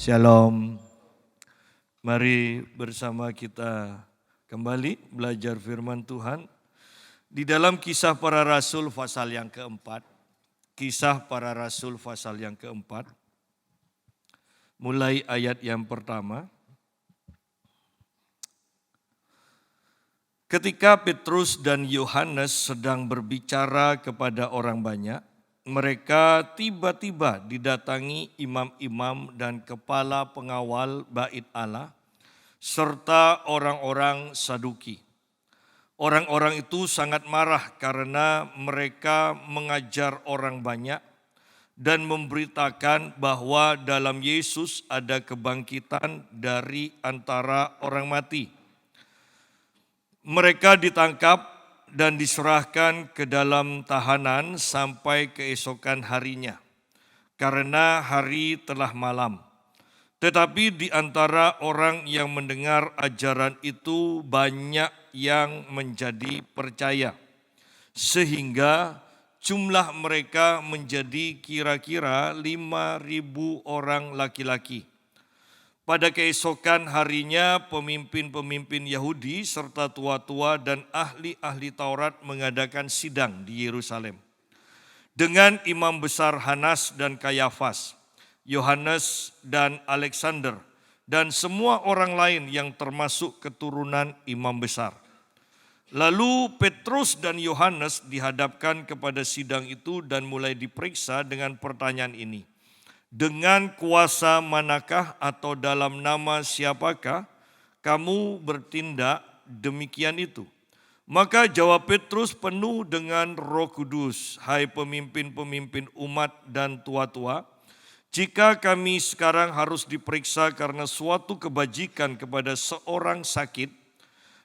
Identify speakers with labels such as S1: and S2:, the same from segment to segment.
S1: Shalom. Mari bersama kita kembali belajar firman Tuhan di dalam Kisah Para Rasul pasal yang keempat. Kisah Para Rasul pasal yang keempat. Mulai ayat yang pertama. Ketika Petrus dan Yohanes sedang berbicara kepada orang banyak, mereka tiba-tiba didatangi imam-imam dan kepala pengawal bait Allah, serta orang-orang Saduki. Orang-orang itu sangat marah karena mereka mengajar orang banyak dan memberitakan bahwa dalam Yesus ada kebangkitan dari antara orang mati. Mereka ditangkap dan diserahkan ke dalam tahanan sampai keesokan harinya, karena hari telah malam. Tetapi di antara orang yang mendengar ajaran itu banyak yang menjadi percaya, sehingga jumlah mereka menjadi kira-kira 5.000 orang laki-laki. Pada keesokan harinya pemimpin-pemimpin Yahudi serta tua-tua dan ahli-ahli Taurat mengadakan sidang di Yerusalem dengan imam besar Hanas dan Kayafas, Yohanes dan Alexander, dan semua orang lain yang termasuk keturunan imam besar. Lalu Petrus dan Yohanes dihadapkan kepada sidang itu dan mulai diperiksa dengan pertanyaan ini. Dengan kuasa manakah atau dalam nama siapakah kamu bertindak demikian itu? Maka jawab Petrus penuh dengan Roh Kudus, hai pemimpin-pemimpin umat dan tua-tua, jika kami sekarang harus diperiksa karena suatu kebajikan kepada seorang sakit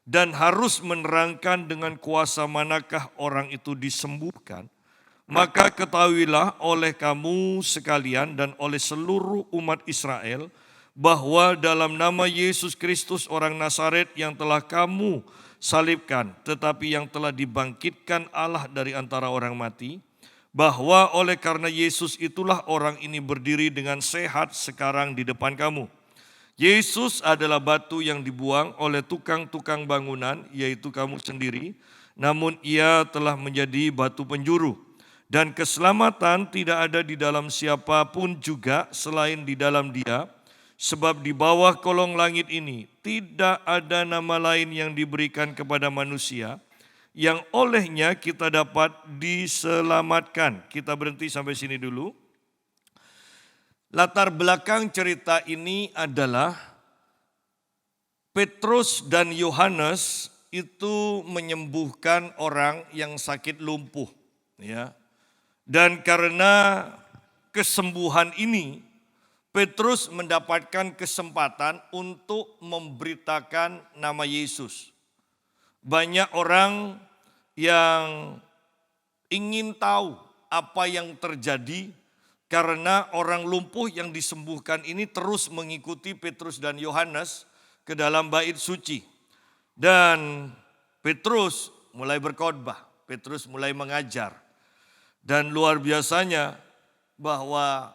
S1: dan harus menerangkan dengan kuasa manakah orang itu disembuhkan, maka ketahuilah oleh kamu sekalian dan oleh seluruh umat Israel bahwa dalam nama Yesus Kristus orang Nazaret yang telah kamu salibkan, tetapi yang telah dibangkitkan Allah dari antara orang mati, bahwa oleh karena Yesus itulah orang ini berdiri dengan sehat sekarang di depan kamu. Yesus adalah batu yang dibuang oleh tukang-tukang bangunan, yaitu kamu sendiri, namun ia telah menjadi batu penjuru. Dan keselamatan tidak ada di dalam siapapun juga selain di dalam Dia, sebab di bawah kolong langit ini tidak ada nama lain yang diberikan kepada manusia yang olehnya kita dapat diselamatkan. Kita berhenti sampai sini dulu. Latar belakang cerita ini adalah Petrus dan Yohanes itu menyembuhkan orang yang sakit lumpuh, ya. Dan karena kesembuhan ini, Petrus mendapatkan kesempatan untuk memberitakan nama Yesus. Banyak orang yang ingin tahu apa yang terjadi karena orang lumpuh yang disembuhkan ini terus mengikuti Petrus dan Yohanes ke dalam bait suci. Dan Petrus mulai berkhotbah, Petrus mulai mengajar. Dan luar biasanya bahwa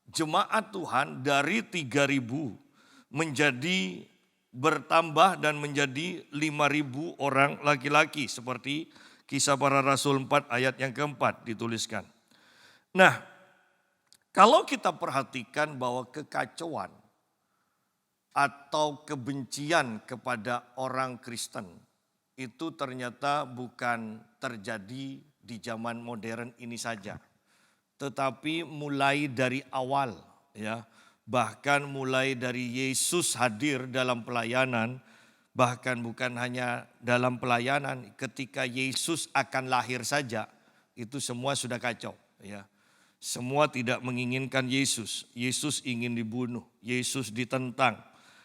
S1: jemaat Tuhan dari 3.000 menjadi bertambah dan menjadi 5.000 orang laki-laki. Seperti Kisah Para Rasul 4 ayat yang keempat dituliskan. Nah, kalau kita perhatikan bahwa kekacauan atau kebencian kepada orang Kristen itu ternyata bukan terjadi di zaman modern ini saja, tetapi mulai dari awal, ya, bahkan mulai dari Yesus hadir dalam pelayanan, bahkan bukan hanya dalam pelayanan, ketika Yesus akan lahir saja itu semua sudah kacau, ya. Semua tidak menginginkan Yesus, Yesus ingin dibunuh, Yesus ditentang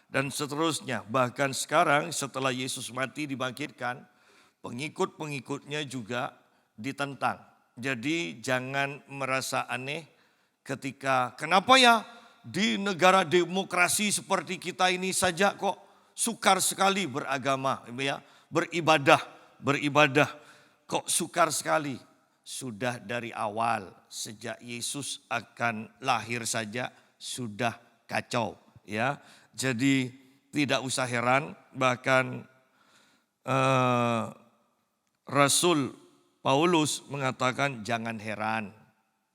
S1: dan seterusnya. Bahkan sekarang setelah Yesus mati dibangkitkan, pengikut-pengikutnya juga ditentang. Jadi jangan merasa aneh ketika kenapa ya di negara demokrasi seperti kita ini saja kok sukar sekali beragama, ya, beribadah kok sukar sekali. Sudah dari awal sejak Yesus akan lahir saja sudah kacau, ya. Jadi tidak usah heran, bahkan Rasul Paulus mengatakan jangan heran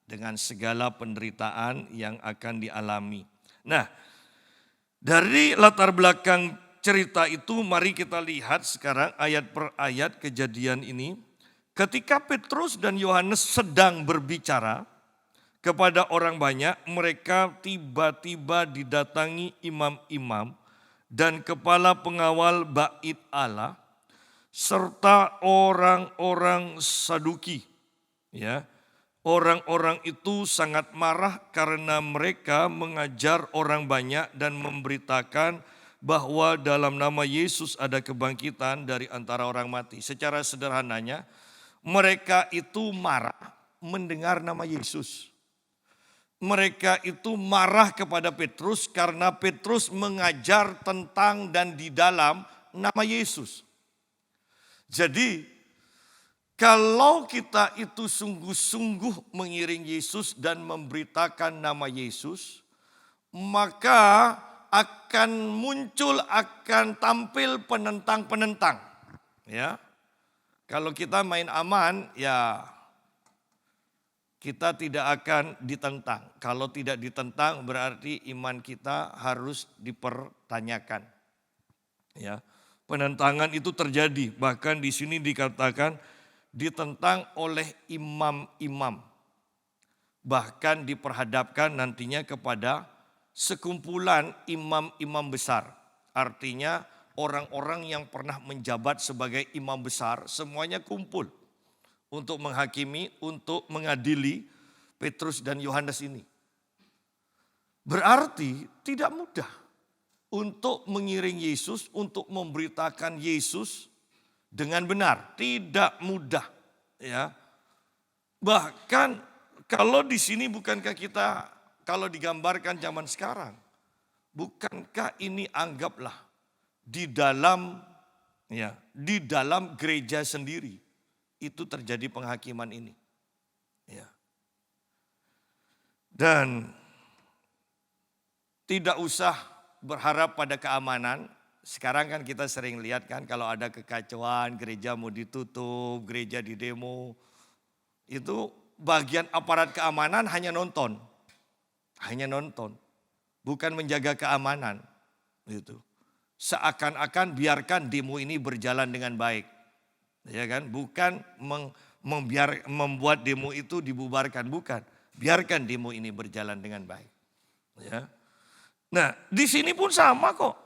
S1: dengan segala penderitaan yang akan dialami. Nah, dari latar belakang cerita itu mari kita lihat sekarang ayat per ayat kejadian ini. Ketika Petrus dan Yohanes sedang berbicara kepada orang banyak, mereka tiba-tiba didatangi imam-imam dan kepala pengawal bait Allah serta orang-orang Saduki. Ya, orang-orang itu sangat marah karena mereka mengajar orang banyak dan memberitakan bahwa dalam nama Yesus ada kebangkitan dari antara orang mati. Secara sederhananya, mereka itu marah mendengar nama Yesus. Mereka itu marah kepada Petrus karena Petrus mengajar tentang dan di dalam nama Yesus. Jadi kalau kita itu sungguh-sungguh mengiring Yesus dan memberitakan nama Yesus, maka akan muncul, akan tampil penentang-penentang. Ya, kalau kita main aman, ya kita tidak akan ditentang. Kalau tidak ditentang berarti iman kita harus dipertanyakan. Ya, penentangan itu terjadi. Bahkan di sini dikatakan ditentang oleh imam-imam. Bahkan diperhadapkan nantinya kepada sekumpulan imam-imam besar. Artinya orang-orang yang pernah menjabat sebagai imam besar semuanya kumpul untuk menghakimi, untuk mengadili Petrus dan Yohanes ini. Berarti tidak mudah untuk mengiring Yesus, untuk memberitakan Yesus dengan benar. Tidak mudah, ya. Bahkan kalau di sini bukankah kita, kalau digambarkan zaman sekarang, bukankah ini anggaplah di dalam gereja sendiri itu terjadi penghakiman ini. Ya. Dan tidak usah berharap pada keamanan. Sekarang kan kita sering lihat kan kalau ada kekacauan, gereja mau ditutup, gereja di demo. Itu bagian aparat keamanan hanya nonton. Hanya nonton. Bukan menjaga keamanan. Gitu. Seakan-akan biarkan demo ini berjalan dengan baik. Ya kan, bukan membuat demo itu dibubarkan, bukan. Biarkan demo ini berjalan dengan baik. Ya. Nah, di sini pun sama kok.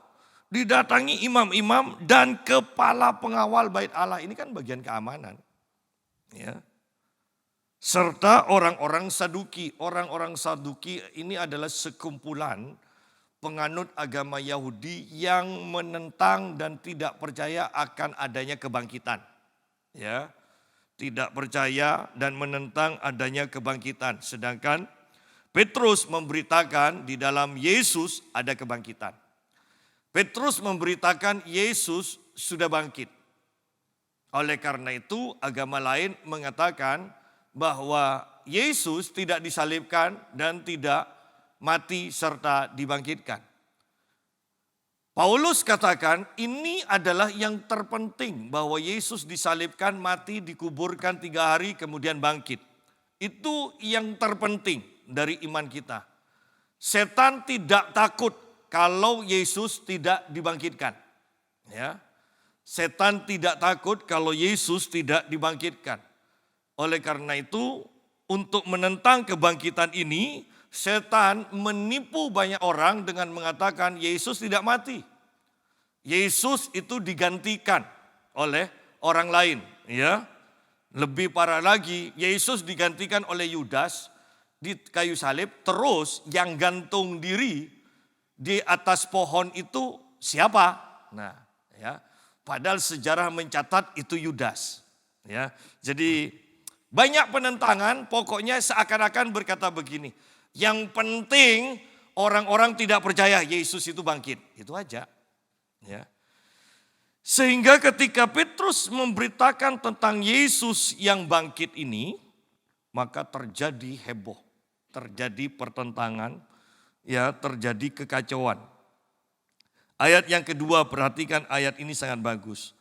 S1: Didatangi imam-imam dan kepala pengawal bait Allah. Ini kan bagian keamanan. Ya. Serta orang-orang Saduki. Orang-orang Saduki ini adalah sekumpulan penganut agama Yahudi yang menentang dan tidak percaya akan adanya kebangkitan. Ya, tidak percaya dan menentang adanya kebangkitan. Sedangkan Petrus memberitakan di dalam Yesus ada kebangkitan. Petrus memberitakan Yesus sudah bangkit. Oleh karena itu agama lain mengatakan bahwa Yesus tidak disalibkan dan tidak mati serta dibangkitkan. Paulus katakan ini adalah yang terpenting bahwa Yesus disalibkan, mati, dikuburkan 3 hari kemudian bangkit. Itu yang terpenting dari iman kita. Setan tidak takut kalau Yesus tidak dibangkitkan. Ya. Setan tidak takut kalau Yesus tidak dibangkitkan. Oleh karena itu untuk menentang kebangkitan ini, setan menipu banyak orang dengan mengatakan Yesus tidak mati. Yesus itu digantikan oleh orang lain, ya. Lebih parah lagi, Yesus digantikan oleh Yudas di kayu salib, terus yang gantung diri di atas pohon itu siapa? Nah, ya. Padahal sejarah mencatat itu Yudas, ya. Jadi banyak penentangan, pokoknya seakan-akan berkata begini. Yang penting orang-orang tidak percaya Yesus itu bangkit. Itu aja. Ya. Sehingga ketika Petrus memberitakan tentang Yesus yang bangkit ini, maka terjadi heboh. Terjadi pertentangan ya terjadi kekacauan. Ayat yang kedua, perhatikan ayat ini sangat bagus.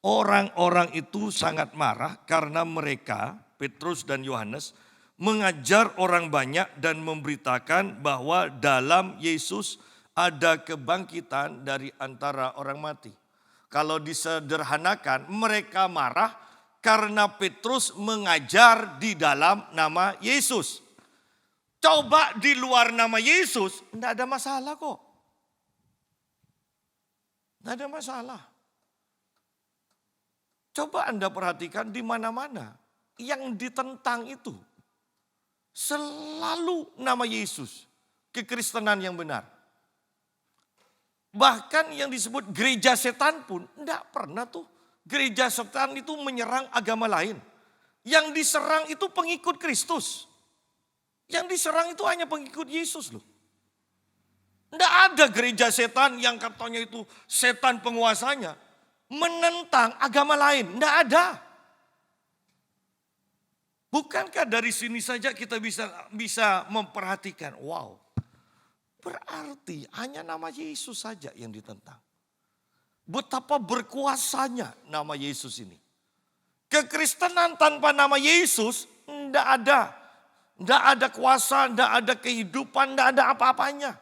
S1: Orang-orang itu sangat marah karena mereka, Petrus dan Yohanes, mengajar orang banyak dan memberitakan bahwa dalam Yesus ada kebangkitan dari antara orang mati. Kalau disederhanakan, mereka marah karena Petrus mengajar di dalam nama Yesus. Coba di luar nama Yesus, tidak ada masalah kok. Tidak ada masalah. Coba Anda perhatikan di mana-mana yang ditentang itu selalu nama Yesus, kekristenan yang benar. Bahkan yang disebut gereja setan pun tidak pernah tuh. Gereja setan itu menyerang agama lain. Yang diserang itu pengikut Kristus. Yang diserang itu hanya pengikut Yesus loh. Tidak ada gereja setan yang katanya itu setan penguasanya menentang agama lain. Tidak ada. Bukankah dari sini saja kita bisa memperhatikan, wow, berarti hanya nama Yesus saja yang ditentang. Betapa berkuasanya nama Yesus ini. Kekristenan tanpa nama Yesus tidak ada. Tidak ada kuasa, tidak ada kehidupan, tidak ada apa-apanya.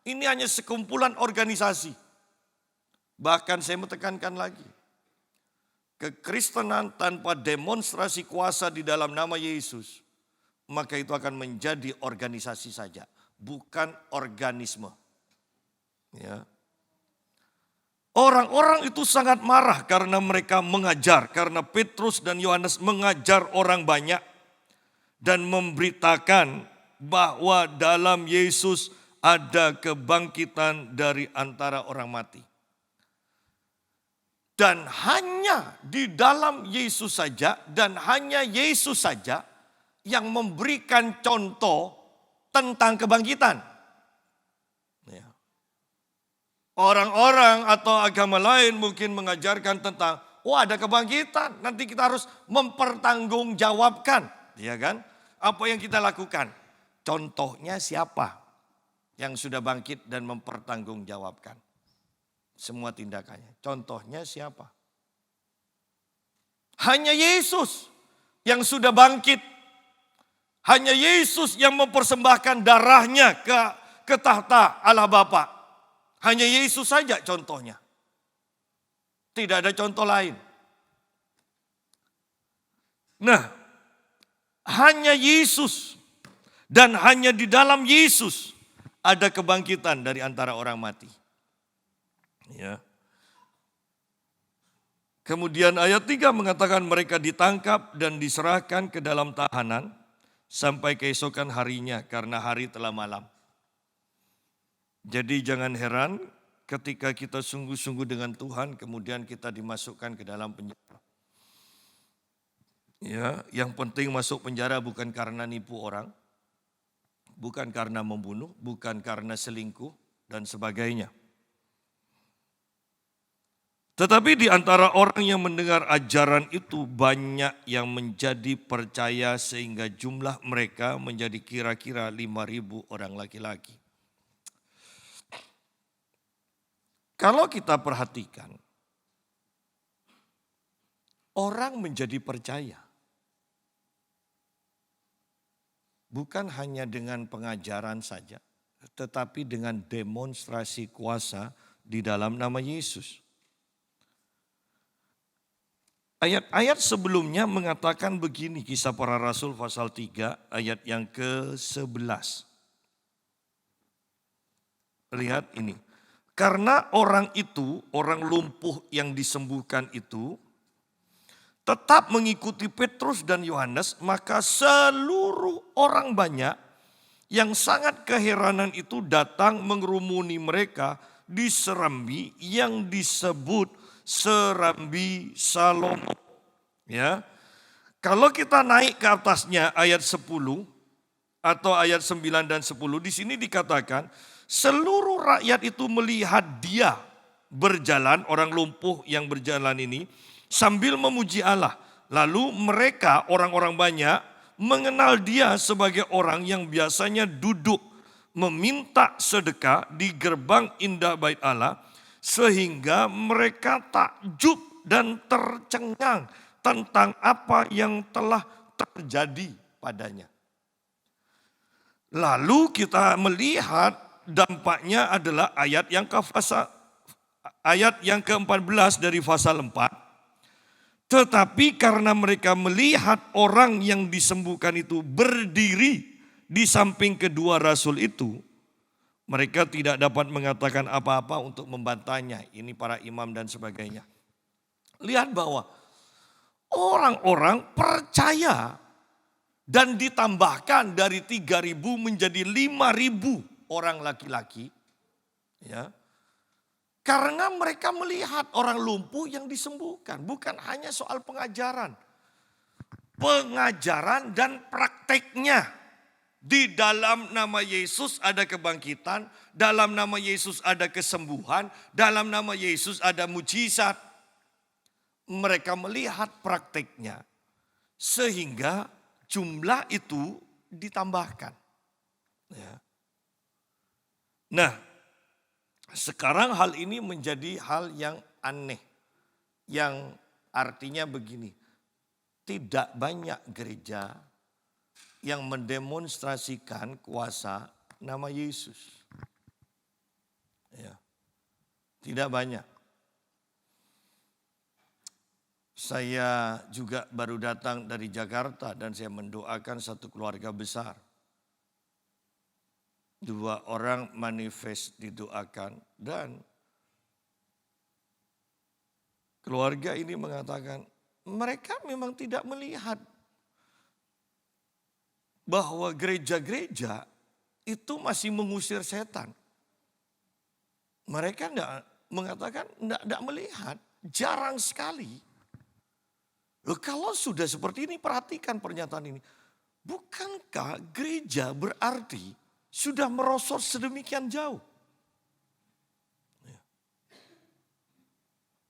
S1: Ini hanya sekumpulan organisasi. Bahkan saya menekankan lagi. Kekristenan tanpa demonstrasi kuasa di dalam nama Yesus, maka itu akan menjadi organisasi saja, bukan organisme. Ya. Orang-orang itu sangat marah karena mereka mengajar, karena Petrus dan Yohanes mengajar orang banyak dan memberitakan bahwa dalam Yesus ada kebangkitan dari antara orang mati. Dan hanya di dalam Yesus saja dan hanya Yesus saja yang memberikan contoh tentang kebangkitan. Ya. Orang-orang atau agama lain mungkin mengajarkan tentang, oh ada kebangkitan, nanti kita harus mempertanggungjawabkan. Ya kan? Apa yang kita lakukan? Contohnya siapa yang sudah bangkit dan mempertanggungjawabkan semua tindakannya? Contohnya siapa? Hanya Yesus yang sudah bangkit. Hanya Yesus yang mempersembahkan darahnya ke tahta Allah Bapa. Hanya Yesus saja contohnya. Tidak ada contoh lain. Nah, hanya Yesus dan hanya di dalam Yesus ada kebangkitan dari antara orang mati. Ya. Kemudian ayat 3 mengatakan mereka ditangkap dan diserahkan ke dalam tahanan sampai keesokan harinya karena hari telah malam. Jadi jangan heran ketika kita sungguh-sungguh dengan Tuhan kemudian kita dimasukkan ke dalam penjara. Ya, yang penting masuk penjara bukan karena nipu orang, bukan karena membunuh, bukan karena selingkuh dan sebagainya. Tetapi di antara orang yang mendengar ajaran itu banyak yang menjadi percaya sehingga jumlah mereka menjadi kira-kira 5.000 orang laki-laki. Kalau kita perhatikan, orang menjadi percaya bukan hanya dengan pengajaran saja, tetapi dengan demonstrasi kuasa di dalam nama Yesus. Ayat-ayat sebelumnya mengatakan begini, Kisah Para Rasul pasal 3 ayat yang ke-11. Lihat ini. Karena orang itu, orang lumpuh yang disembuhkan itu, tetap mengikuti Petrus dan Yohanes, maka seluruh orang banyak yang sangat keheranan itu datang mengerumuni mereka di serambi yang disebut Serambi Salomo. Ya. Kalau kita naik ke atasnya ayat 10 atau ayat 9 dan 10, di sini dikatakan seluruh rakyat itu melihat dia berjalan, orang lumpuh yang berjalan ini sambil memuji Allah. Lalu mereka orang-orang banyak mengenal dia sebagai orang yang biasanya duduk meminta sedekah di gerbang indah bait Allah, sehingga mereka takjub dan tercengang tentang apa yang telah terjadi padanya. Lalu kita melihat dampaknya adalah ayat yang ke-14 dari pasal 4. Tetapi karena mereka melihat orang yang disembuhkan itu berdiri di samping kedua rasul itu, mereka tidak dapat mengatakan apa-apa untuk membantahnya. Ini para imam dan sebagainya. Lihat bahwa orang-orang percaya dan ditambahkan dari 3.000 menjadi 5.000 orang laki-laki. Ya. Karena mereka melihat orang lumpuh yang disembuhkan. Bukan hanya soal pengajaran. Pengajaran dan prakteknya. Di dalam nama Yesus ada kebangkitan. Dalam nama Yesus ada kesembuhan. Dalam nama Yesus ada mujizat. Mereka melihat prakteknya. Sehingga jumlah itu ditambahkan. Ya. Nah, sekarang hal ini menjadi hal yang aneh. Yang artinya begini, tidak banyak gereja yang mendemonstrasikan kuasa nama Yesus. Ya. Tidak banyak. Saya juga baru datang dari Jakarta dan saya mendoakan satu keluarga besar. 2 orang manifest didoakan dan keluarga ini mengatakan mereka memang tidak melihat bahwa gereja-gereja itu masih mengusir setan. Mereka mengatakan tidak melihat, jarang sekali. Loh, kalau sudah seperti ini, perhatikan pernyataan ini. Bukankah gereja berarti sudah merosot sedemikian jauh?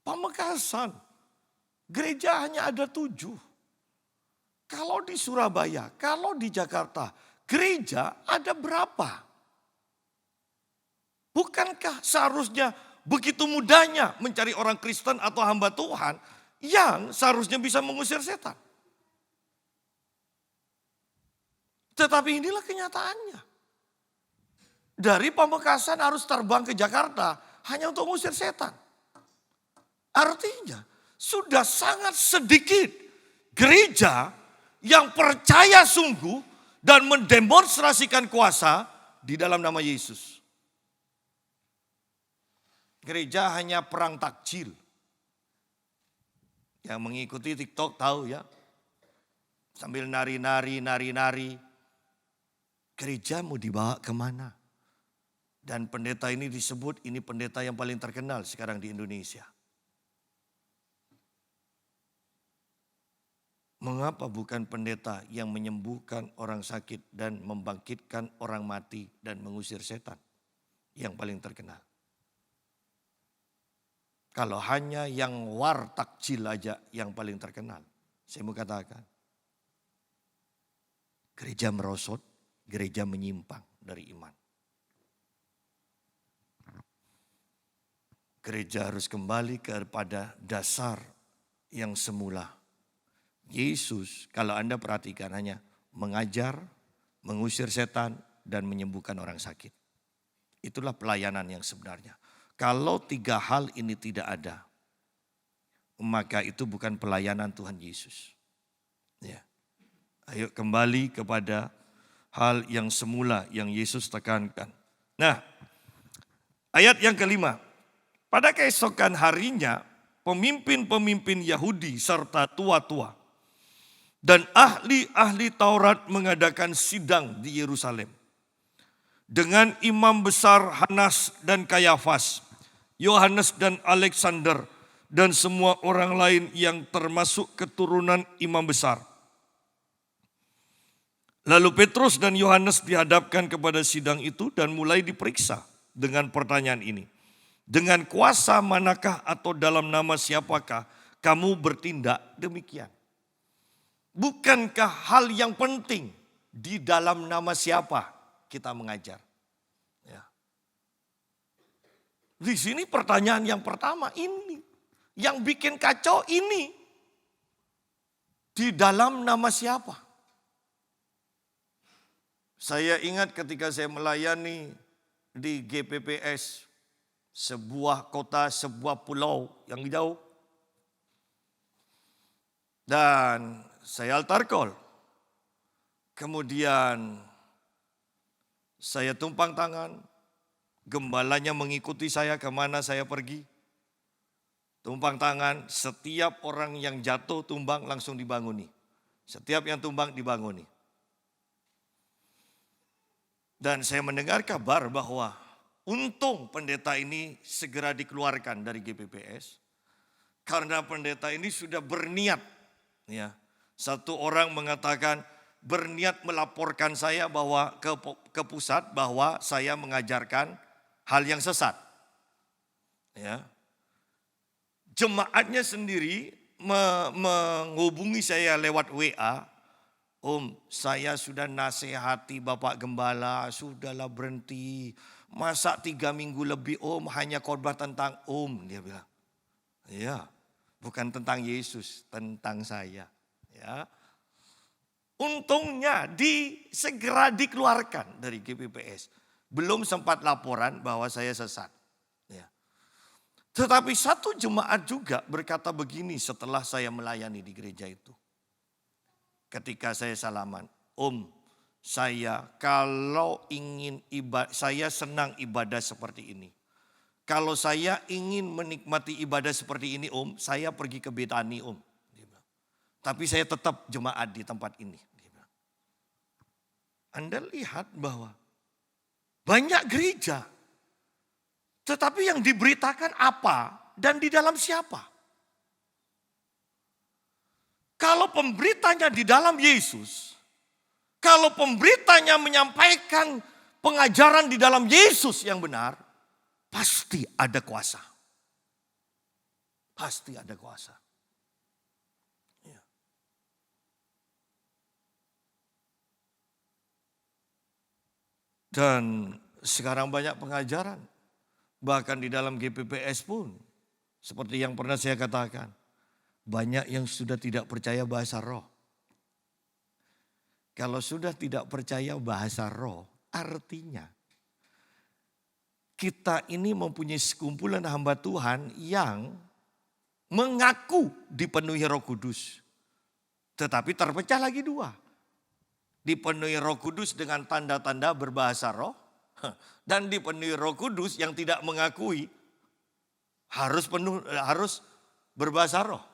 S1: Pamekasan, gereja hanya ada 7. Kalau di Surabaya, kalau di Jakarta, gereja ada berapa? Bukankah seharusnya begitu mudahnya mencari orang Kristen atau hamba Tuhan yang seharusnya bisa mengusir setan? Tetapi inilah kenyataannya. Dari Pamekasan harus terbang ke Jakarta hanya untuk mengusir setan. Artinya sudah sangat sedikit gereja yang percaya sungguh dan mendemonstrasikan kuasa di dalam nama Yesus. Gereja hanya perang takjil. Yang mengikuti TikTok tahu ya. Sambil nari-nari. Gereja mau dibawa kemana? Dan pendeta ini disebut ini pendeta yang paling terkenal sekarang di Indonesia. Mengapa bukan pendeta yang menyembuhkan orang sakit dan membangkitkan orang mati dan mengusir setan yang paling terkenal? Kalau hanya yang war takjil aja yang paling terkenal. Saya mau katakan. Gereja merosot, gereja menyimpang dari iman. Gereja harus kembali kepada dasar yang semula. Yesus kalau Anda perhatikan hanya mengajar, mengusir setan dan menyembuhkan orang sakit. Itulah pelayanan yang sebenarnya. Kalau 3 hal ini tidak ada, maka itu bukan pelayanan Tuhan Yesus. Ya. Ayo kembali kepada hal yang semula yang Yesus tekankan. Nah, ayat yang kelima. Pada keesokan harinya, pemimpin-pemimpin Yahudi serta tua-tua dan ahli-ahli Taurat mengadakan sidang di Yerusalem. Dengan imam besar Hanas dan Kayafas, Yohanes dan Alexander, dan semua orang lain yang termasuk keturunan imam besar. Lalu Petrus dan Yohanes dihadapkan kepada sidang itu dan mulai diperiksa dengan pertanyaan ini. Dengan kuasa manakah atau dalam nama siapakah kamu bertindak demikian? Bukankah hal yang penting di dalam nama siapa kita mengajar? Di sini pertanyaan yang pertama ini. Yang bikin kacau ini. Di dalam nama siapa? Saya ingat ketika saya melayani di GPPS, sebuah kota, sebuah pulau yang jauh. Dan saya altar call. Kemudian saya tumpang tangan. Gembalanya mengikuti saya kemana saya pergi. Tumpang tangan, setiap orang yang jatuh tumbang langsung dibanguni. Setiap yang tumbang dibanguni. Dan saya mendengar kabar bahwa untung pendeta ini segera dikeluarkan dari GPPS. Karena pendeta ini sudah berniat. Ya, satu orang mengatakan berniat melaporkan saya bahwa ke pusat bahwa saya mengajarkan hal yang sesat. Ya. Jemaatnya sendiri menghubungi saya lewat WA. Om, saya sudah nasihati Bapak Gembala, sudahlah berhenti. Masa 3 minggu lebih om hanya khotbah tentang om, dia bilang. Ya, bukan tentang Yesus, tentang saya. Ya. Untungnya segera dikeluarkan dari GPPS. Belum sempat laporan bahwa saya sesat. Ya. Tetapi satu jemaat juga berkata begini setelah saya melayani di gereja itu. Ketika saya salaman, Om, saya kalau ingin saya senang ibadah seperti ini. Kalau saya ingin menikmati ibadah seperti ini, Om, saya pergi ke Betani, Om. Tapi saya tetap jemaat di tempat ini. Anda lihat bahwa banyak gereja. Tetapi yang diberitakan apa dan di dalam siapa? Kalau pemberitanya di dalam Yesus. Kalau pemberitanya menyampaikan pengajaran di dalam Yesus yang benar. Pasti ada kuasa. Pasti ada kuasa. Ya. Dan sekarang banyak pengajaran. Bahkan di dalam GPPS pun. Seperti yang pernah saya katakan. Banyak yang sudah tidak percaya bahasa roh. Kalau sudah tidak percaya bahasa roh. Artinya. Kita ini mempunyai sekumpulan hamba Tuhan yang mengaku dipenuhi Roh Kudus. Tetapi terpecah lagi dua. Dipenuhi Roh Kudus dengan tanda-tanda berbahasa roh. Dan dipenuhi Roh Kudus yang tidak mengakui harus berbahasa roh.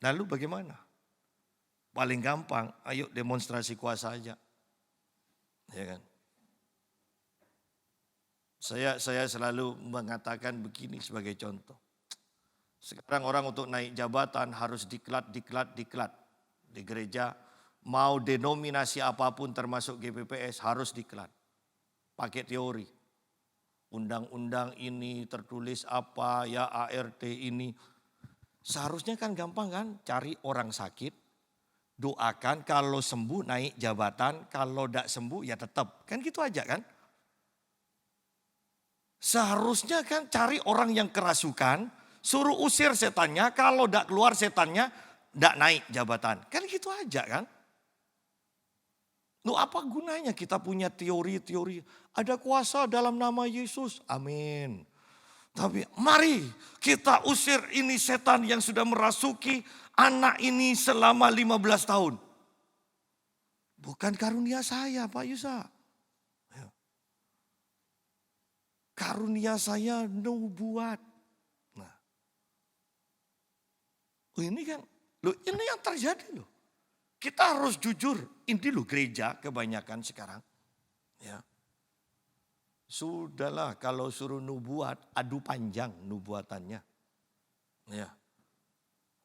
S1: Lalu bagaimana? Paling gampang, ayo demonstrasi kuasa aja. Ya kan? Saya selalu mengatakan begini sebagai contoh. Sekarang orang untuk naik jabatan harus diklat. Di gereja mau denominasi apapun termasuk GPPS harus diklat. Pakai teori. Undang-undang ini tertulis apa ya ART ini. Seharusnya kan gampang kan cari orang sakit. Doakan kalau sembuh naik jabatan. Kalau tidak sembuh ya tetap. Kan gitu aja kan. Seharusnya kan cari orang yang kerasukan. Suruh usir setannya. Kalau tidak keluar setannya tidak naik jabatan. Kan gitu aja kan. Loh apa gunanya kita punya teori-teori. Ada kuasa dalam nama Yesus. Amin. Tapi mari kita usir ini setan yang sudah merasuki anak ini selama 15 tahun. Bukan karunia saya Pak Yusa. Karunia saya nubuat. Nah. Ini kan, ini yang terjadi loh. Kita harus jujur, ini loh gereja kebanyakan sekarang. Ya. Sudahlah kalau suruh nubuat, adu panjang nubuatannya. Ya.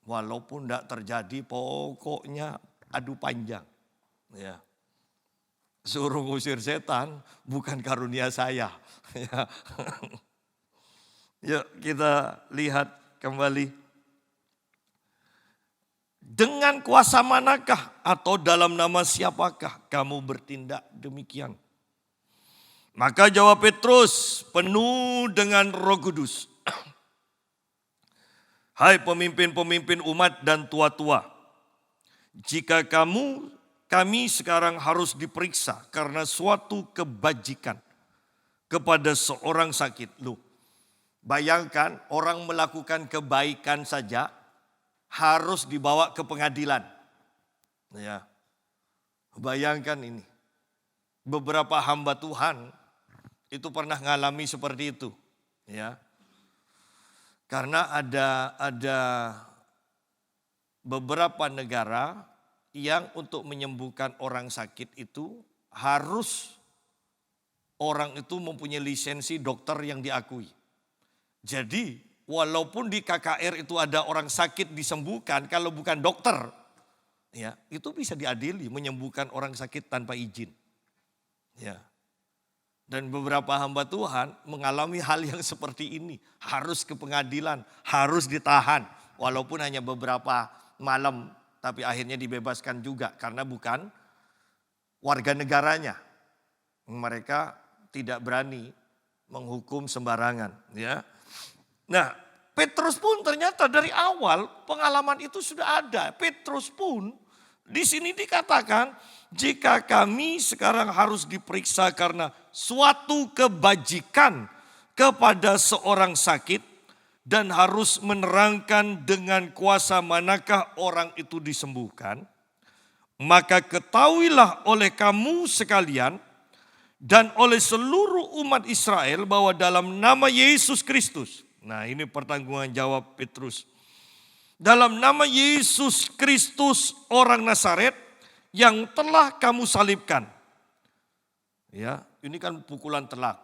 S1: Walaupun tidak terjadi pokoknya adu panjang. Ya. Suruh ngusir setan bukan karunia saya. Ya. Yuk kita lihat kembali. Dengan kuasa manakah atau dalam nama siapakah kamu bertindak demikian? Maka jawab Petrus penuh dengan Roh Kudus. Hai pemimpin-pemimpin umat dan tua-tua, jika kami sekarang harus diperiksa karena suatu kebajikan kepada seorang sakit. Loh, bayangkan orang melakukan kebaikan saja harus dibawa ke pengadilan. Ya, bayangkan ini. Beberapa hamba Tuhan itu pernah mengalami seperti itu. Ya, karena ada beberapa negara yang untuk menyembuhkan orang sakit itu harus orang itu mempunyai lisensi dokter yang diakui. Jadi walaupun di KKR itu ada orang sakit disembuhkan, kalau bukan dokter, ya itu bisa diadili menyembuhkan orang sakit tanpa izin. Ya. Dan beberapa hamba Tuhan mengalami hal yang seperti ini. Harus ke pengadilan, harus ditahan. Walaupun hanya beberapa malam, tapi akhirnya dibebaskan juga. Karena bukan warga negaranya. Mereka tidak berani menghukum sembarangan. Ya. Nah, Petrus pun ternyata dari awal pengalaman itu sudah ada. Petrus pun di sini dikatakan, jika kami sekarang harus diperiksa karena suatu kebajikan kepada seorang sakit dan harus menerangkan dengan kuasa manakah orang itu disembuhkan, maka ketahuilah oleh kamu sekalian dan oleh seluruh umat Israel bahwa dalam nama Yesus Kristus. Nah, ini pertanggungan jawab Petrus. Dalam nama Yesus Kristus orang Nazaret yang telah kamu salibkan. Ya, ini kan pukulan telak.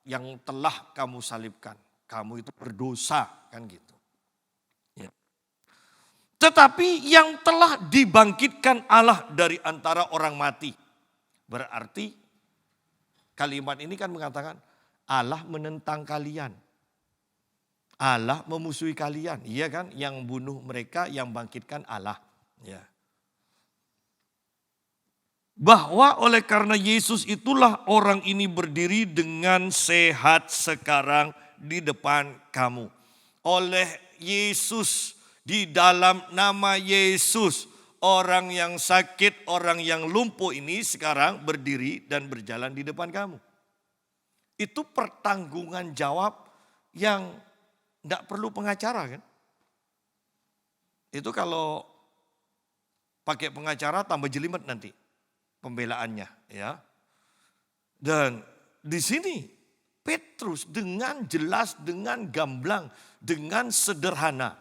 S1: Yang telah kamu salibkan. Kamu itu berdosa, kan gitu. Ya. Tetapi yang telah dibangkitkan Allah dari antara orang mati. Berarti kalimat ini kan mengatakan Allah menentang kalian. Allah memusuhi kalian, iya kan? Yang bunuh mereka, yang bangkitkan Allah. Ya. Bahwa oleh karena Yesus itulah orang ini berdiri dengan sehat sekarang di depan kamu. Oleh Yesus, di dalam nama Yesus, orang yang sakit, orang yang lumpuh ini sekarang berdiri dan berjalan di depan kamu. Itu pertanggungan jawab yang tidak perlu pengacara kan. Itu kalau pakai pengacara tambah jelimet nanti pembelaannya ya. Dan di sini Petrus dengan jelas, dengan gamblang, dengan sederhana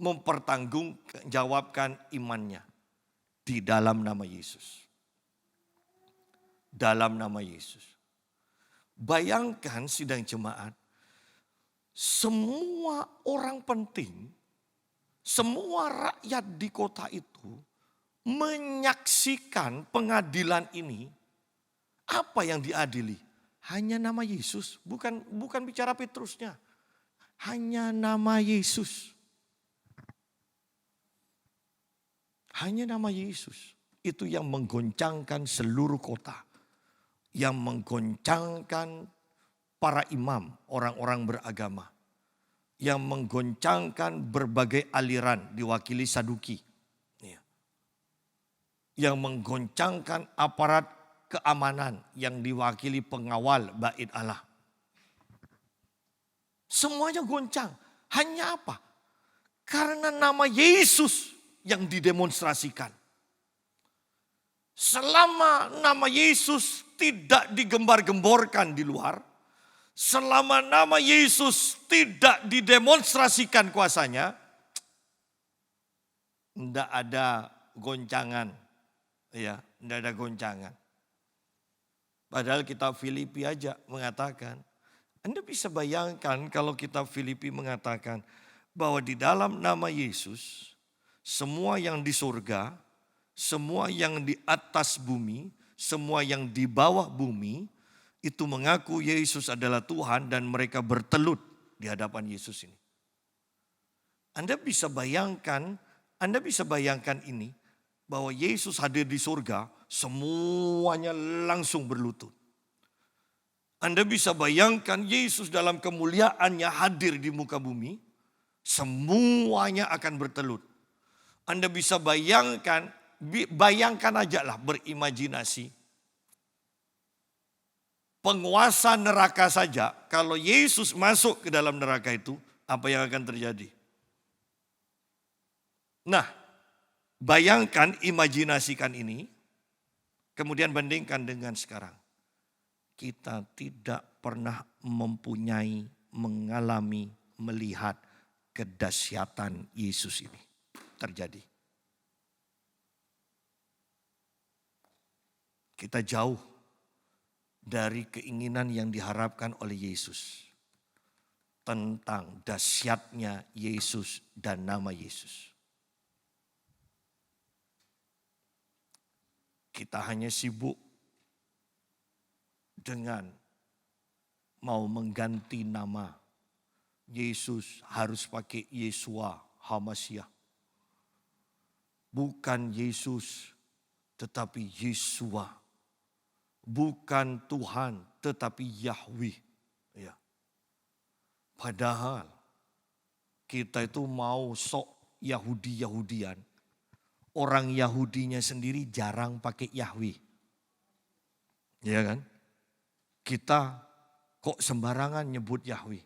S1: mempertanggungjawabkan imannya di dalam nama Yesus. Dalam nama Yesus. Bayangkan sidang jemaat, semua orang penting, semua rakyat di kota itu menyaksikan pengadilan ini. Apa yang diadili? Hanya nama Yesus, bukan bicara Petrusnya. Hanya nama Yesus. Hanya nama Yesus. Itu yang menggoncangkan seluruh kota. Yang menggoncangkan para imam, orang-orang beragama. Yang menggoncangkan berbagai aliran diwakili Saduki. Yang menggoncangkan aparat keamanan yang diwakili pengawal bait Allah. Semuanya goncang. Hanya apa? Karena nama Yesus yang didemonstrasikan. Selama nama Yesus tidak digembar-gemborkan di luar, selama nama Yesus tidak didemonstrasikan kuasanya, tidak ada goncangan. Ya, tidak ada goncangan. Padahal kitab Filipi aja mengatakan, Anda bisa bayangkan kalau kitab Filipi mengatakan bahwa di dalam nama Yesus, semua yang di surga, semua yang di atas bumi, semua yang di bawah bumi, itu mengaku Yesus adalah Tuhan dan mereka bertelut di hadapan Yesus ini. Anda bisa bayangkan ini, bahwa Yesus hadir di surga, semuanya langsung berlutut. Anda bisa bayangkan Yesus dalam kemuliaannya hadir di muka bumi, semuanya akan bertelut. Anda bisa bayangkan aja lah, berimajinasi. Penguasa neraka saja, kalau Yesus masuk ke dalam neraka itu, apa yang akan terjadi? Nah, bayangkan, imajinasikan ini, kemudian bandingkan dengan sekarang. Kita tidak pernah mempunyai, mengalami, melihat kedahsyatan Yesus ini terjadi. Kita jauh dari keinginan yang diharapkan oleh Yesus tentang dahsyatnya Yesus dan nama Yesus. Kita hanya sibuk dengan mau mengganti nama. Yesus harus pakai Yesua HaMashiach. Bukan Yesus tetapi Yesua. Bukan Tuhan tetapi Yahweh. Ya. Padahal kita itu mau sok Yahudi-Yahudian. Orang Yahudinya sendiri jarang pakai Yahweh. Ya kan? Kita kok sembarangan nyebut Yahweh.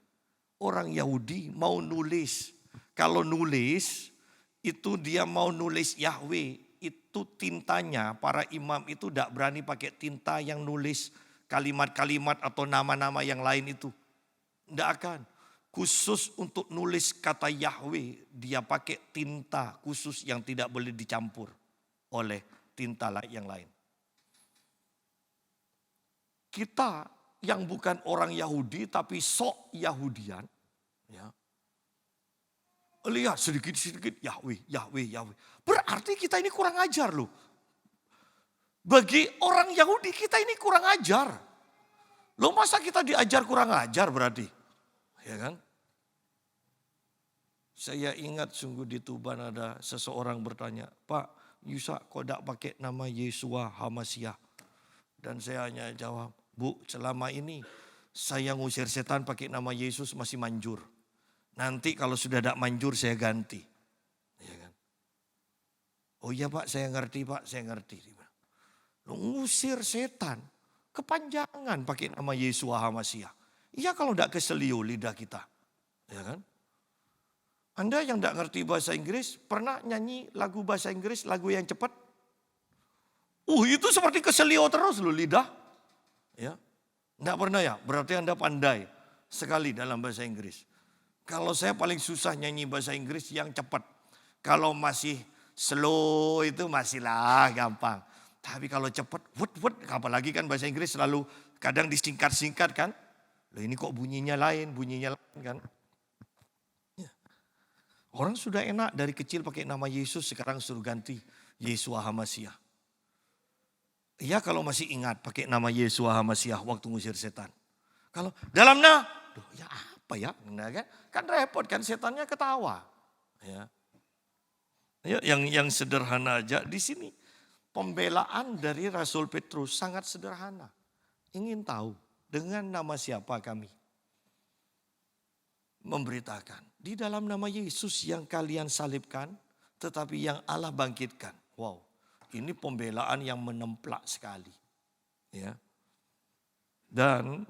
S1: Orang Yahudi mau nulis. Kalau nulis itu dia mau nulis Yahweh. Itu tintanya para imam itu tidak berani pakai tinta yang nulis kalimat-kalimat atau nama-nama yang lain itu. Tidak akan. Khusus untuk nulis kata Yahweh dia pakai tinta khusus yang tidak boleh dicampur oleh tinta yang lain. Kita yang bukan orang Yahudi tapi sok Yahudian, ya, lihat sedikit-sedikit Yahweh, Yahweh, Yahweh. Berarti kita ini kurang ajar loh. Bagi orang Yahudi kita ini kurang ajar. Loh masa kita diajar kurang ajar berarti? Ya kan? Saya ingat sungguh di Tuban ada seseorang bertanya, Pak Yusa kok tidak pakai nama Yesua HaMashiach? Dan saya hanya jawab, Bu, selama ini saya ngusir setan pakai nama Yesus masih manjur. Nanti kalau sudah tidak manjur saya ganti. Ya kan? Oh iya Pak, saya ngerti Pak, saya ngerti. Ngusir setan, kepanjangan pakai nama Yesua HaMashiach. Iya kalau tidak keselio lidah kita. Ya kan? Anda yang tidak ngerti bahasa Inggris, pernah nyanyi lagu bahasa Inggris, lagu yang cepat? Itu seperti keselio terus loh lidah. Ya, enggak pernah ya? Berarti Anda pandai sekali dalam bahasa Inggris. Kalau saya paling susah nyanyi bahasa Inggris yang cepat. Kalau masih slow itu masihlah gampang. Tapi kalau cepat, apalagi kan bahasa Inggris selalu kadang disingkat-singkat kan. Loh ini kok bunyinya lain kan. Ya. Orang sudah enak dari kecil pakai nama Yesus, sekarang suruh ganti Yesua HaMashiach. Iya kalau masih ingat pakai nama Yesua HaMashiach waktu ngusir setan. Kalau dalamnya, ya apa ya? Nah, kan repot kan setannya ketawa. Ya. Yang sederhana aja di sini. Pembelaan dari Rasul Petrus sangat sederhana. Ingin tahu dengan nama siapa kami? Memberitakan. Di dalam nama Yesus yang kalian salibkan, tetapi yang Allah bangkitkan. Wow. Ini pembelaan yang menemplak sekali. Ya. Dan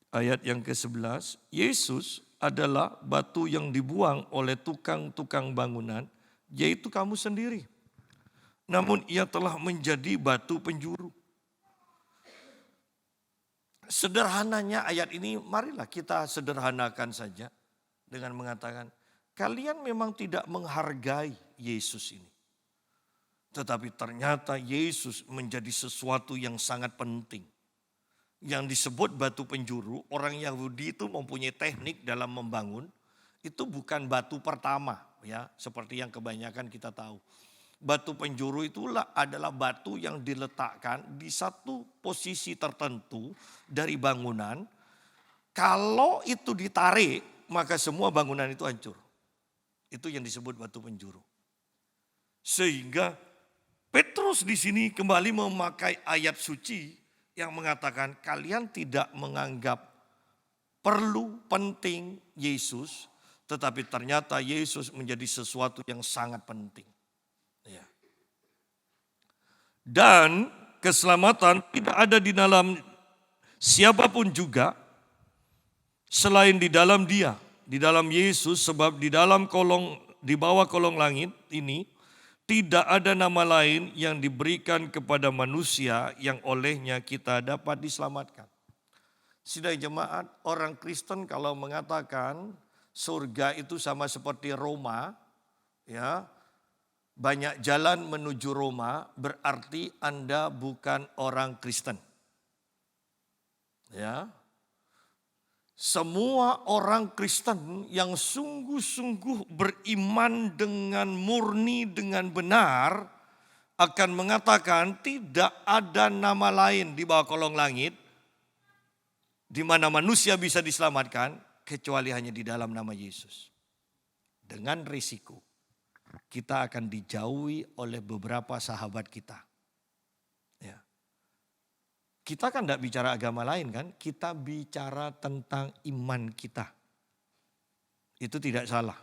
S1: ayat yang ke-11, Yesus adalah batu yang dibuang oleh tukang-tukang bangunan, yaitu kamu sendiri. Namun ia telah menjadi batu penjuru. Sederhananya ayat ini, marilah kita sederhanakan saja dengan mengatakan, kalian memang tidak menghargai Yesus ini. Tetapi ternyata Yesus menjadi sesuatu yang sangat penting. Yang disebut batu penjuru, orang Yahudi itu mempunyai teknik dalam membangun. Itu bukan batu pertama, ya, seperti yang kebanyakan kita tahu. Batu penjuru itulah adalah batu yang diletakkan di satu posisi tertentu dari bangunan. Kalau itu ditarik, maka semua bangunan itu hancur. Itu yang disebut batu penjuru. Sehingga Petrus di sini kembali memakai ayat suci yang mengatakan kalian tidak menganggap perlu, penting Yesus, tetapi ternyata Yesus menjadi sesuatu yang sangat penting. Ya. Dan keselamatan tidak ada di dalam siapapun juga selain di dalam Dia, di dalam Yesus, sebab di bawah kolong langit ini tidak ada nama lain yang diberikan kepada manusia yang olehnya kita dapat diselamatkan. Sidang jemaat, orang Kristen kalau mengatakan surga itu sama seperti Roma, ya, banyak jalan menuju Roma, berarti Anda bukan orang Kristen. Ya. Semua orang Kristen yang sungguh-sungguh beriman dengan murni, dengan benar, akan mengatakan tidak ada nama lain di bawah kolong langit di mana manusia bisa diselamatkan kecuali hanya di dalam nama Yesus. Dengan risiko kita akan dijauhi oleh beberapa sahabat kita. Ya. Kita kan tidak bicara agama lain kan, kita bicara tentang iman kita. Itu tidak salah.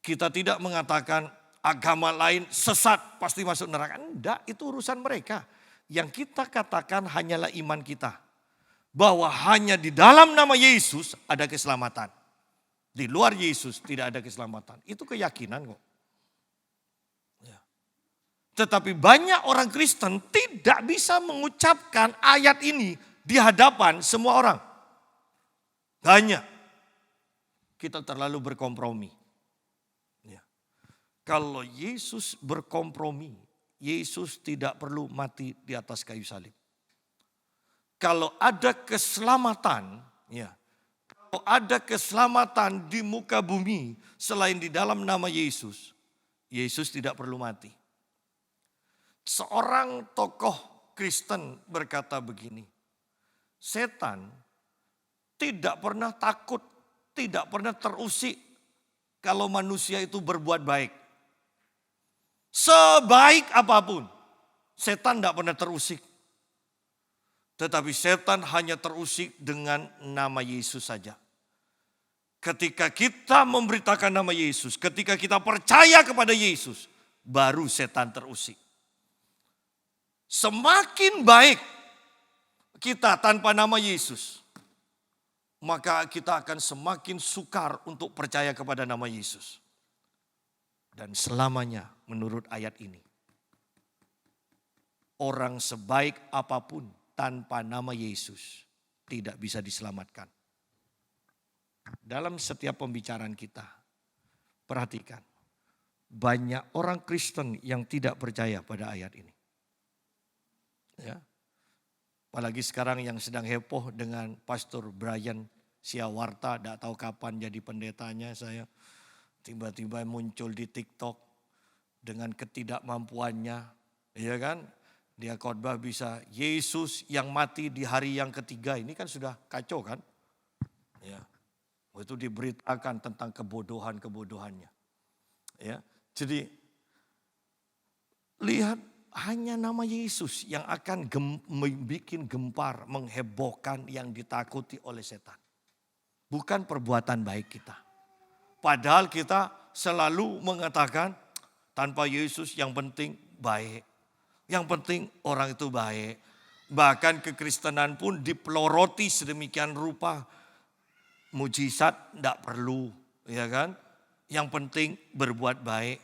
S1: Kita tidak mengatakan agama lain sesat pasti masuk neraka. Tidak, itu urusan mereka. Yang kita katakan hanyalah iman kita. Bahwa hanya di dalam nama Yesus ada keselamatan. Di luar Yesus tidak ada keselamatan. Itu keyakinan kok. Tetapi banyak orang Kristen tidak bisa mengucapkan ayat ini di hadapan semua orang. Hanya kita terlalu berkompromi. Ya. Kalau Yesus berkompromi, Yesus tidak perlu mati di atas kayu salib. Kalau ada keselamatan, ya, kalau ada keselamatan di muka bumi selain di dalam nama Yesus, Yesus tidak perlu mati. Seorang tokoh Kristen berkata begini, setan tidak pernah takut, tidak pernah terusik kalau manusia itu berbuat baik. Sebaik apapun, setan tidak pernah terusik. Tetapi setan hanya terusik dengan nama Yesus saja. Ketika kita memberitakan nama Yesus, ketika kita percaya kepada Yesus, baru setan terusik. Semakin baik kita tanpa nama Yesus, maka kita akan semakin sukar untuk percaya kepada nama Yesus. Dan selamanya menurut ayat ini, orang sebaik apapun tanpa nama Yesus tidak bisa diselamatkan. Dalam setiap pembicaraan kita, perhatikan, banyak orang Kristen yang tidak percaya pada ayat ini. Ya. Apalagi sekarang yang sedang heboh dengan Pastor Brian Siawarta, tidak tahu kapan jadi pendetanya saya. Tiba-tiba muncul di TikTok dengan ketidakmampuannya, ya kan? Dia khotbah bisa Yesus yang mati di hari yang ketiga, ini kan sudah kacau kan? Ya. Itu diberitakan tentang kebodohannya. Ya. Jadi lihat, hanya nama Yesus yang akan membuat gempar, menghebohkan, yang ditakuti oleh setan. Bukan perbuatan baik kita. Padahal kita selalu mengatakan tanpa Yesus yang penting baik. Yang penting orang itu baik. Bahkan kekristenan pun dipeloroti sedemikian rupa. Mujizat tidak perlu, ya kan? Yang penting berbuat baik.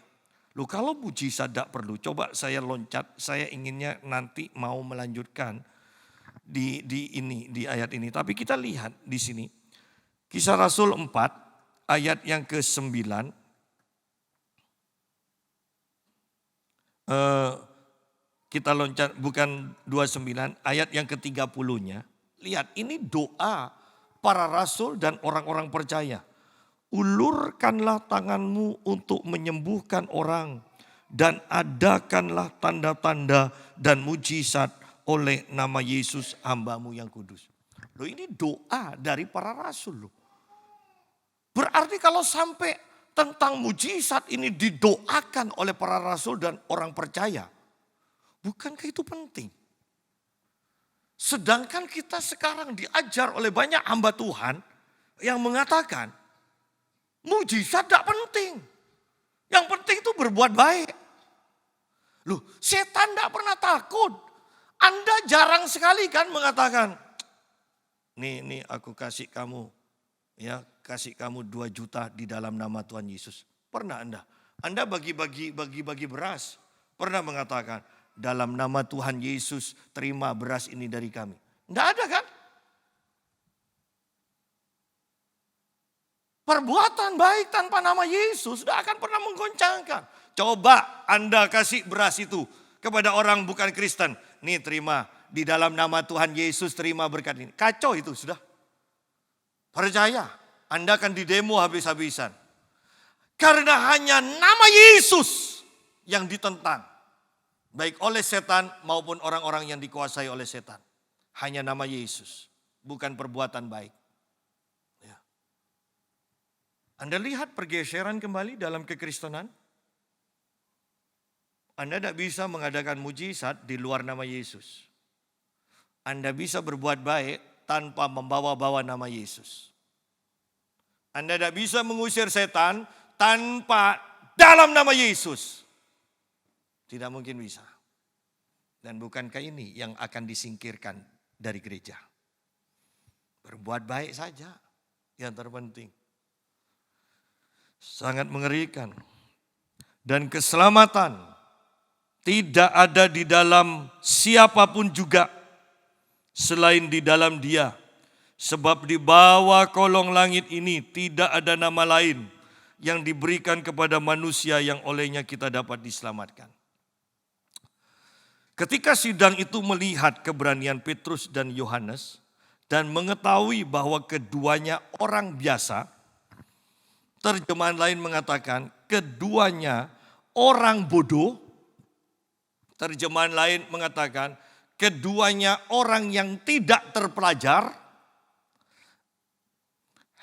S1: Loh, kalau mujizat tidak perlu, coba saya loncat, saya inginnya nanti mau melanjutkan di ayat ini. Tapi kita lihat di sini, Kisah Rasul 4 ayat yang ke-9. Kita loncat, bukan 29, ayat yang ke-30-nya. Lihat, ini doa para rasul dan orang-orang percaya. Ulurkanlah tanganmu untuk menyembuhkan orang dan adakanlah tanda-tanda dan mujizat oleh nama Yesus hamba-Mu yang kudus. Loh, ini doa dari para rasul loh. Berarti kalau sampai tentang mujizat ini didoakan oleh para rasul dan orang percaya, bukankah itu penting? Sedangkan kita sekarang diajar oleh banyak hamba Tuhan yang mengatakan mujizat tidak penting. Yang penting itu berbuat baik. Loh, setan tidak pernah takut. Anda jarang sekali kan mengatakan, nih aku kasih kamu, ya kasih kamu 2 juta di dalam nama Tuhan Yesus. Pernah Anda? Anda bagi beras. Pernah mengatakan, dalam nama Tuhan Yesus terima beras ini dari kami. Tidak ada kan? Perbuatan baik tanpa nama Yesus tidak akan pernah menggoncangkan. Coba Anda kasih beras itu kepada orang bukan Kristen. Nih terima di dalam nama Tuhan Yesus terima berkat ini. Kacau itu sudah. Percaya Anda akan didemo habis-habisan. Karena hanya nama Yesus yang ditentang. Baik oleh setan maupun orang-orang yang dikuasai oleh setan. Hanya nama Yesus, bukan perbuatan baik. Ya. Anda lihat pergeseran kembali dalam kekristenan. Anda tidak bisa mengadakan mujizat di luar nama Yesus. Anda bisa berbuat baik tanpa membawa-bawa nama Yesus. Anda tidak bisa mengusir setan tanpa dalam nama Yesus. Tidak mungkin bisa. Dan bukankah ini yang akan disingkirkan dari gereja? Berbuat baik saja yang terpenting. Sangat mengerikan. Dan keselamatan tidak ada di dalam siapapun juga selain di dalam Dia. Sebab di bawah kolong langit ini tidak ada nama lain yang diberikan kepada manusia yang olehnya kita dapat diselamatkan. Ketika sidang itu melihat keberanian Petrus dan Yohanes dan mengetahui bahwa keduanya orang biasa, terjemahan lain mengatakan keduanya orang bodoh, terjemahan lain mengatakan keduanya orang yang tidak terpelajar,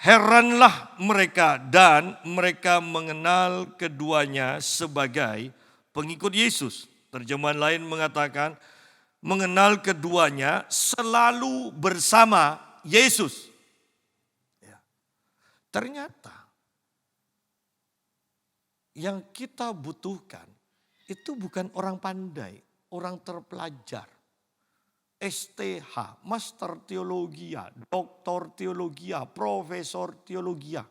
S1: heranlah mereka dan mereka mengenal keduanya sebagai pengikut Yesus. Terjemahan lain mengatakan mengenal keduanya selalu bersama Yesus. Ya. Ternyata yang kita butuhkan itu bukan orang pandai, orang terpelajar. STH, Master Teologia, Doktor Teologia, Profesor Teologia.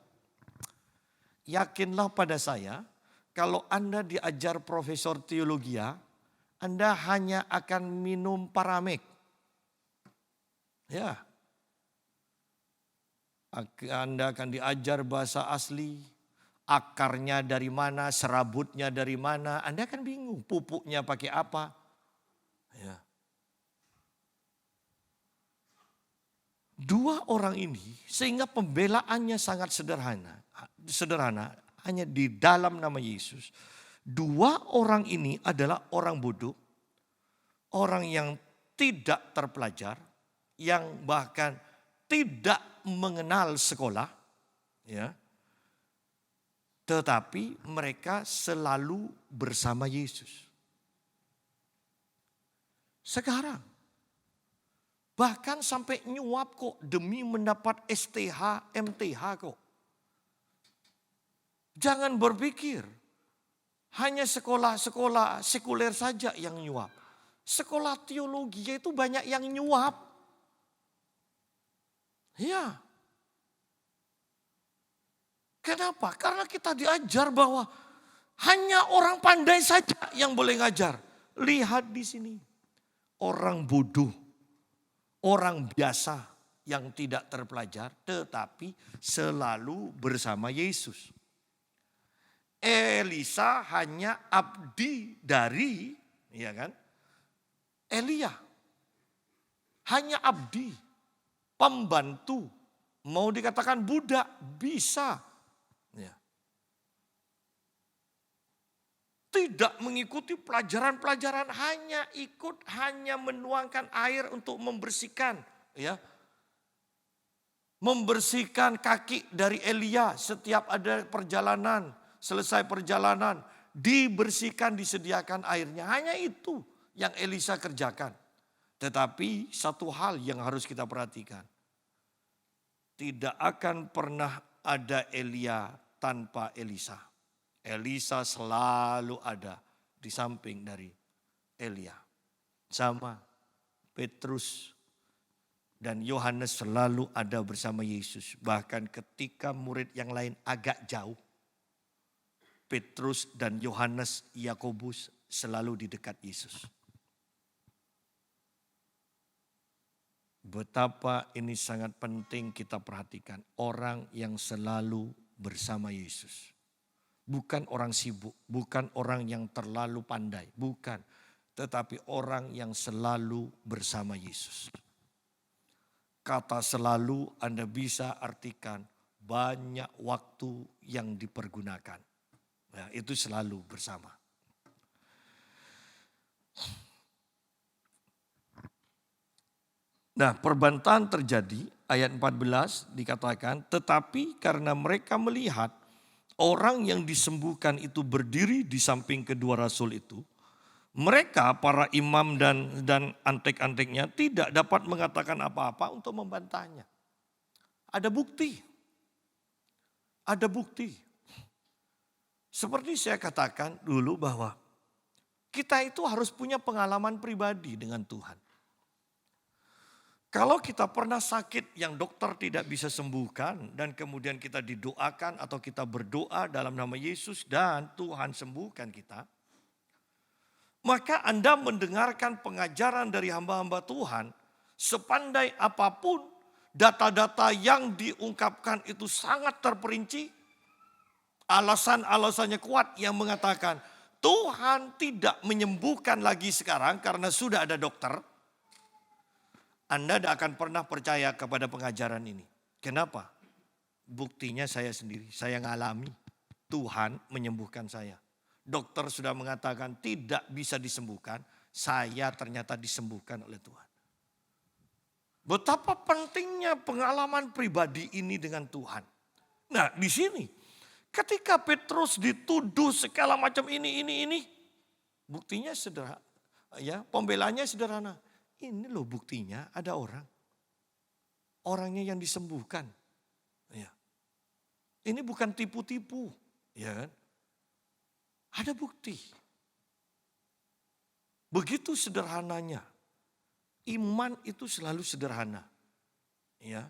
S1: Yakinlah pada saya, kalau Anda diajar Profesor Teologia, Anda hanya akan minum Paramek. Ya. Anda akan diajar bahasa asli, akarnya dari mana, serabutnya dari mana, Anda akan bingung pupuknya pakai apa. Ya. 2 orang ini sehingga pembelaannya sangat sederhana hanya di dalam nama Yesus. 2 orang ini adalah orang bodoh, orang yang tidak terpelajar, yang bahkan tidak mengenal sekolah, ya. Tetapi mereka selalu bersama Yesus. Sekarang bahkan sampai nyuap kok demi mendapat STH, MTH kok. Jangan berpikir hanya sekolah-sekolah sekuler saja yang nyuap. Sekolah teologi itu banyak yang nyuap. Ya. Kenapa? Karena kita diajar bahwa hanya orang pandai saja yang boleh ngajar. Lihat di sini. Orang bodoh. Orang biasa yang tidak terpelajar tetapi selalu bersama Yesus. Elisa hanya abdi dari, ya kan? Elia. Hanya abdi, pembantu. Mau dikatakan budak, bisa. Ya. Tidak mengikuti pelajaran-pelajaran, hanya menuangkan air untuk membersihkan, ya. Membersihkan kaki dari Elia setiap ada perjalanan, selesai perjalanan, dibersihkan, disediakan airnya. Hanya itu yang Elisa kerjakan. Tetapi satu hal yang harus kita perhatikan. Tidak akan pernah ada Elia tanpa Elisa. Elisa selalu ada di samping dari Elia. Sama Petrus dan Yohanes selalu ada bersama Yesus. Bahkan ketika murid yang lain agak jauh, Petrus dan Yohanes, Yakobus selalu di dekat Yesus. Betapa ini sangat penting kita perhatikan. Orang yang selalu bersama Yesus. Bukan orang sibuk, bukan orang yang terlalu pandai, bukan. Tetapi orang yang selalu bersama Yesus. Kata selalu Anda bisa artikan banyak waktu yang dipergunakan. Ya, itu selalu bersama. Nah, perbantahan terjadi, ayat 14 dikatakan, tetapi karena mereka melihat orang yang disembuhkan itu berdiri di samping kedua rasul itu, mereka para imam dan antek-anteknya tidak dapat mengatakan apa-apa untuk membantahnya. Ada bukti. Ada bukti. Seperti saya katakan dulu bahwa kita itu harus punya pengalaman pribadi dengan Tuhan. Kalau kita pernah sakit yang dokter tidak bisa sembuhkan dan kemudian kita didoakan atau kita berdoa dalam nama Yesus dan Tuhan sembuhkan kita, maka Anda mendengarkan pengajaran dari hamba-hamba Tuhan sepandai apapun data-data yang diungkapkan itu sangat terperinci, alasan-alasannya kuat yang mengatakan Tuhan tidak menyembuhkan lagi sekarang karena sudah ada dokter. Anda tidak akan pernah percaya kepada pengajaran ini. Kenapa? Buktinya saya sendiri, saya ngalami Tuhan menyembuhkan saya. Dokter sudah mengatakan tidak bisa disembuhkan, saya ternyata disembuhkan oleh Tuhan. Betapa pentingnya pengalaman pribadi ini dengan Tuhan. Nah, di sini ketika Petrus dituduh segala macam ini, buktinya sederhana, ya, pembelanya sederhana. Ini loh buktinya ada orang. Orangnya yang disembuhkan. Ya. Ini bukan tipu-tipu. Ya kan? Ada bukti. Begitu sederhananya. Iman itu selalu sederhana. Ya.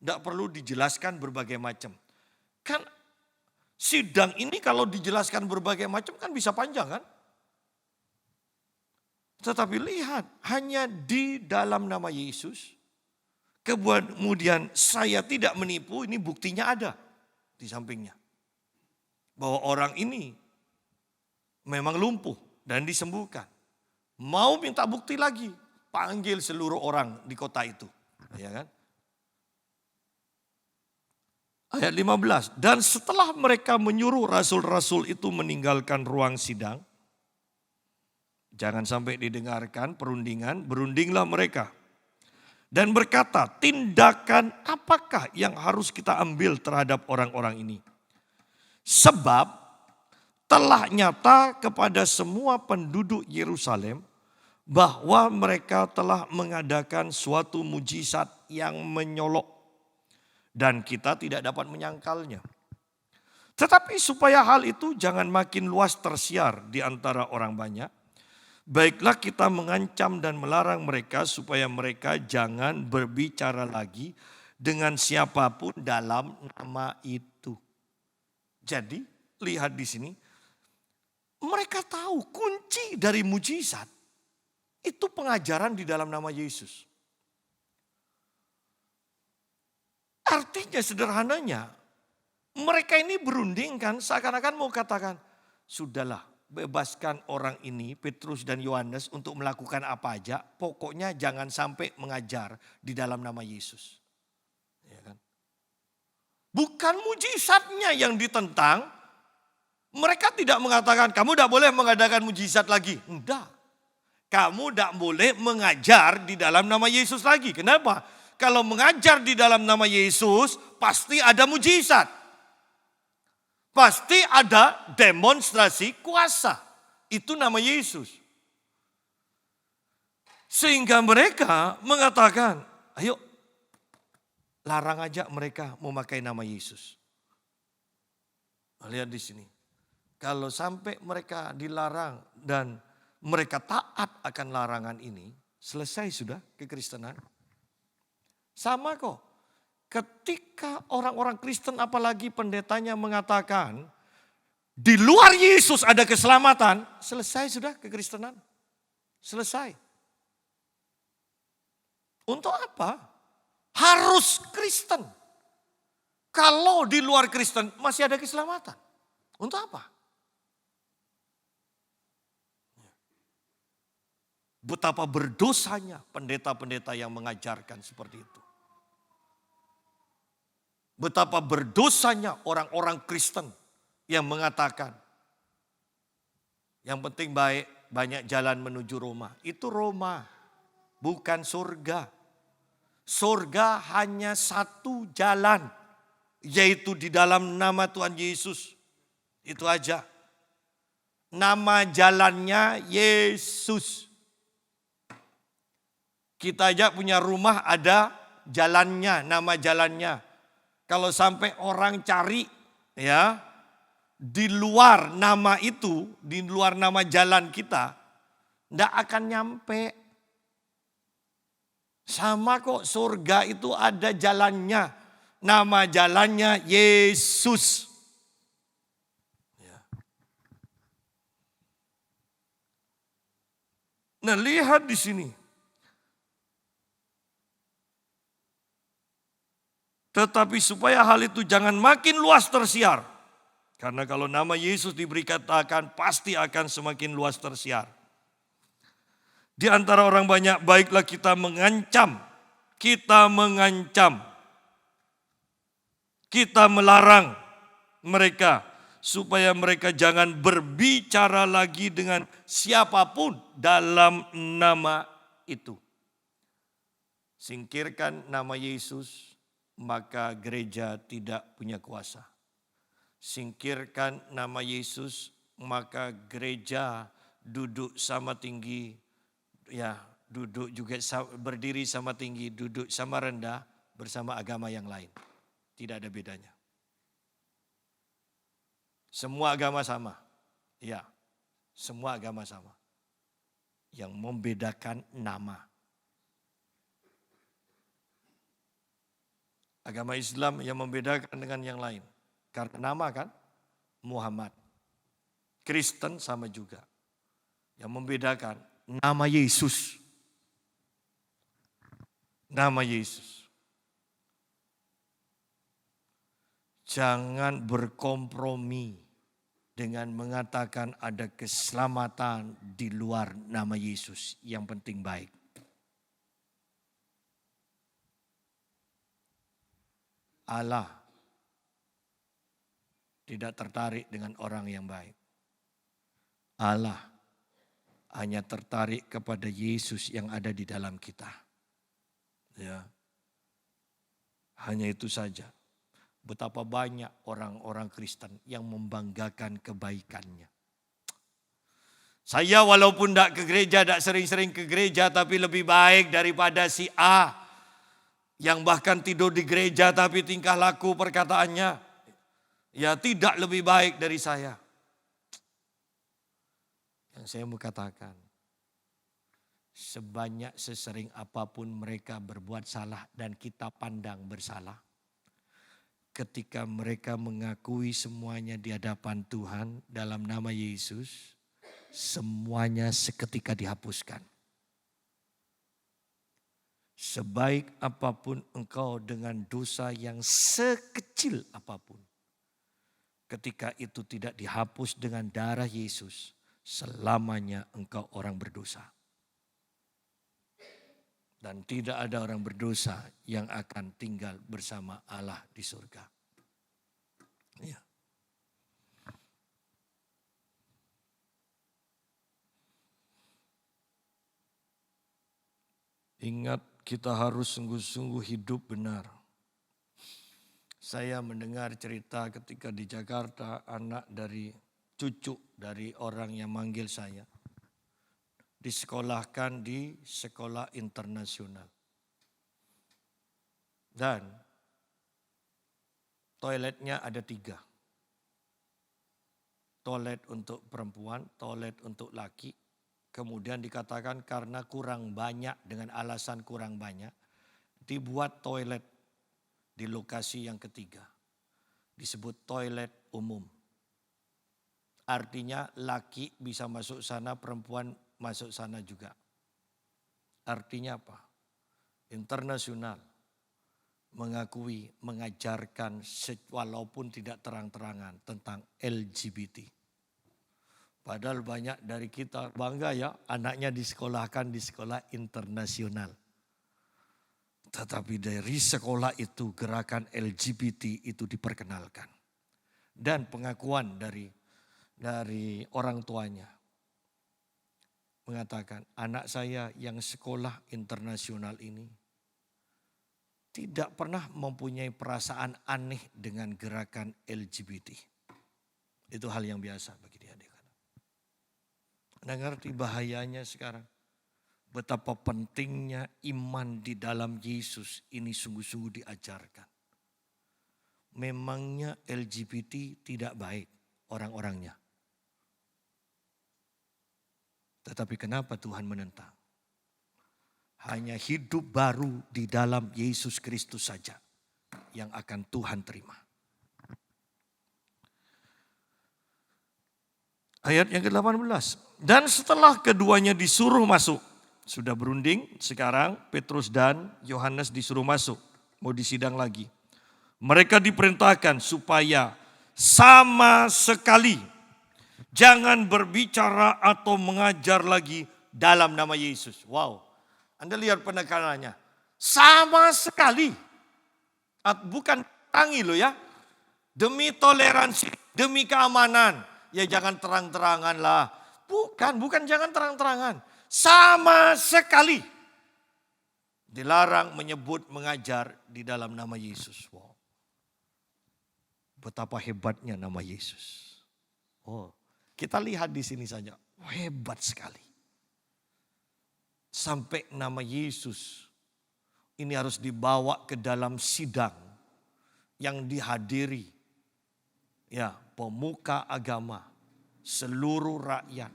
S1: Tidak perlu dijelaskan berbagai macam. Kan sidang ini kalau dijelaskan berbagai macam kan bisa panjang kan? Tetapi lihat, hanya di dalam nama Yesus, kemudian saya tidak menipu, ini buktinya ada di sampingnya. Bahwa orang ini memang lumpuh dan disembuhkan. Mau minta bukti lagi, panggil seluruh orang di kota itu. Ya kan? Ayat 15, dan setelah mereka menyuruh rasul-rasul itu meninggalkan ruang sidang, jangan sampai didengarkan perundingan, berundinglah mereka. Dan berkata, tindakan apakah yang harus kita ambil terhadap orang-orang ini? Sebab telah nyata kepada semua penduduk Yerusalem bahwa mereka telah mengadakan suatu mujizat yang menyolok. Dan kita tidak dapat menyangkalnya. Tetapi supaya hal itu jangan makin luas tersiar di antara orang banyak, baiklah kita mengancam dan melarang mereka supaya mereka jangan berbicara lagi dengan siapapun dalam nama itu. Jadi lihat di sini, mereka tahu kunci dari mujizat itu pengajaran di dalam nama Yesus. Artinya sederhananya, mereka ini berunding kan seakan-akan mau katakan, sudahlah. Bebaskan orang ini, Petrus dan Yohanes untuk melakukan apa aja. Pokoknya jangan sampai mengajar di dalam nama Yesus. Ya kan? Bukan mujizatnya yang ditentang. Mereka tidak mengatakan kamu tidak boleh mengadakan mujizat lagi. Enggak. Kamu tidak boleh mengajar di dalam nama Yesus lagi. Kenapa? Kalau mengajar di dalam nama Yesus pasti ada mujizat. Pasti ada demonstrasi kuasa. Itu nama Yesus. Sehingga mereka mengatakan, ayo larang aja mereka memakai nama Yesus. Lihat di sini. Kalau sampai mereka dilarang dan mereka taat akan larangan ini, selesai sudah kekristenan. Sama kok. Ketika orang-orang Kristen apalagi pendetanya mengatakan di luar Yesus ada keselamatan, selesai sudah kekristenan. Selesai. Untuk apa? Harus Kristen. Kalau di luar Kristen masih ada keselamatan. Untuk apa? Betapa berdosanya pendeta-pendeta yang mengajarkan seperti itu. Betapa berdosanya orang-orang Kristen yang mengatakan yang penting baik, banyak jalan menuju Roma. Itu Roma, bukan surga. Surga hanya satu jalan, yaitu di dalam nama Tuhan Yesus. Itu aja. Nama jalannya Yesus. Kita aja punya rumah ada jalannya, nama jalannya. Kalau sampai orang cari ya di luar nama itu, di luar nama jalan kita, tidak akan nyampe. Sama kok surga itu ada jalannya, nama jalannya Yesus. Ya. Nah lihat di sini. Tetapi supaya hal itu jangan makin luas tersiar. Karena kalau nama Yesus diberitakan pasti akan semakin luas tersiar. Di antara orang banyak baiklah kita mengancam. Kita mengancam. Kita melarang mereka. Supaya mereka jangan berbicara lagi dengan siapapun dalam nama itu. Singkirkan nama Yesus, maka gereja tidak punya kuasa. Singkirkan nama Yesus, maka gereja duduk sama tinggi, ya duduk juga berdiri sama tinggi, duduk sama rendah bersama agama yang lain. Tidak ada bedanya. Semua agama sama. Ya, semua agama sama. Yang membedakan nama. Agama Islam yang membedakan dengan yang lain. Karena nama kan Muhammad. Kristen sama juga. Yang membedakan nama Yesus. Nama Yesus. Jangan berkompromi dengan mengatakan ada keselamatan di luar nama Yesus. Yang penting baik. Allah tidak tertarik dengan orang yang baik. Allah hanya tertarik kepada Yesus yang ada di dalam kita. Ya. Hanya itu saja. Betapa banyak orang-orang Kristen yang membanggakan kebaikannya. Saya walaupun tidak ke gereja, tidak sering-sering ke gereja, tapi lebih baik daripada si A. Yang bahkan tidur di gereja tapi tingkah laku perkataannya ya tidak lebih baik dari saya. Yang saya mau katakan, sebanyak sesering apapun mereka berbuat salah dan kita pandang bersalah. Ketika mereka mengakui semuanya di hadapan Tuhan dalam nama Yesus, semuanya seketika dihapuskan. Sebaik apapun engkau dengan dosa yang sekecil apapun. Ketika itu tidak dihapus dengan darah Yesus, selamanya engkau orang berdosa. Dan tidak ada orang berdosa yang akan tinggal bersama Allah di surga. Ya. Ingat, kita harus sungguh-sungguh hidup benar. Saya mendengar cerita ketika di Jakarta, cucu dari orang yang manggil saya. disekolahkan di sekolah internasional. Dan toiletnya ada 3. Toilet untuk perempuan, toilet untuk laki. Kemudian dikatakan karena kurang banyak, dengan alasan kurang banyak, dibuat toilet di lokasi yang ketiga. Disebut toilet umum. Artinya laki bisa masuk sana, perempuan masuk sana juga. Artinya apa? Internasional mengakui, mengajarkan walaupun tidak terang-terangan tentang LGBT. Padahal banyak dari kita bangga ya anaknya disekolahkan di sekolah internasional. Tetapi dari sekolah itu gerakan LGBT itu diperkenalkan. Dan pengakuan dari orang tuanya mengatakan anak saya yang sekolah internasional ini tidak pernah mempunyai perasaan aneh dengan gerakan LGBT. Itu hal yang biasa bagi dia. Anda ngerti bahayanya sekarang? Betapa pentingnya iman di dalam Yesus ini sungguh-sungguh diajarkan. Memangnya LGBT tidak baik orang-orangnya. Tetapi kenapa Tuhan menentang? Hanya hidup baru di dalam Yesus Kristus saja yang akan Tuhan terima. Ayat yang ke-18. Dan setelah keduanya disuruh masuk. Sudah berunding, sekarang Petrus dan Yohanes disuruh masuk. Mau disidang lagi. Mereka diperintahkan supaya sama sekali jangan berbicara atau mengajar lagi dalam nama Yesus. Wow. Anda lihat penekanannya. Sama sekali. Bukan tangi loh ya. Demi toleransi, demi keamanan. Ya jangan terang-terangan lah. Bukan jangan terang-terangan. Sama sekali. Dilarang menyebut, mengajar di dalam nama Yesus. Wow. Betapa hebatnya nama Yesus. Oh, kita lihat di sini saja. Hebat sekali. Sampai nama Yesus ini harus dibawa ke dalam sidang yang dihadiri ya pemuka agama, seluruh rakyat,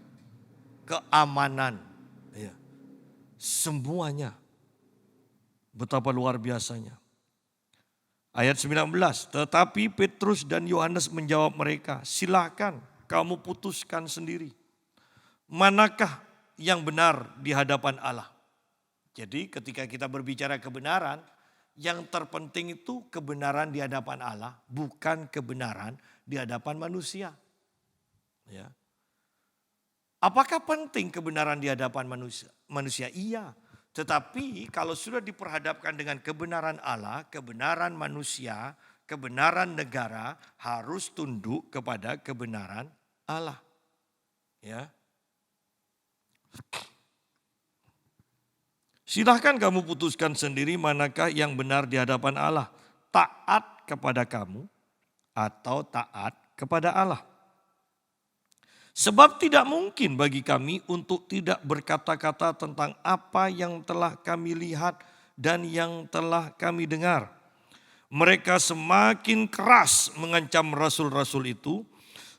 S1: keamanan, ya, semuanya. Betapa luar biasanya. Ayat 19, tetapi Petrus dan Yohanes menjawab mereka, silakan kamu putuskan sendiri. Manakah yang benar di hadapan Allah? Jadi ketika kita berbicara kebenaran, yang terpenting itu kebenaran di hadapan Allah, bukan kebenaran di hadapan manusia. Ya. Apakah penting kebenaran di hadapan manusia? Iya. Tetapi kalau sudah diperhadapkan dengan kebenaran Allah, kebenaran manusia, kebenaran negara harus tunduk kepada kebenaran Allah. Ya. Silahkan kamu putuskan sendiri manakah yang benar di hadapan Allah. Taat kepada kamu atau taat kepada Allah. Sebab tidak mungkin bagi kami untuk tidak berkata-kata tentang apa yang telah kami lihat dan yang telah kami dengar. Mereka semakin keras mengancam rasul-rasul itu,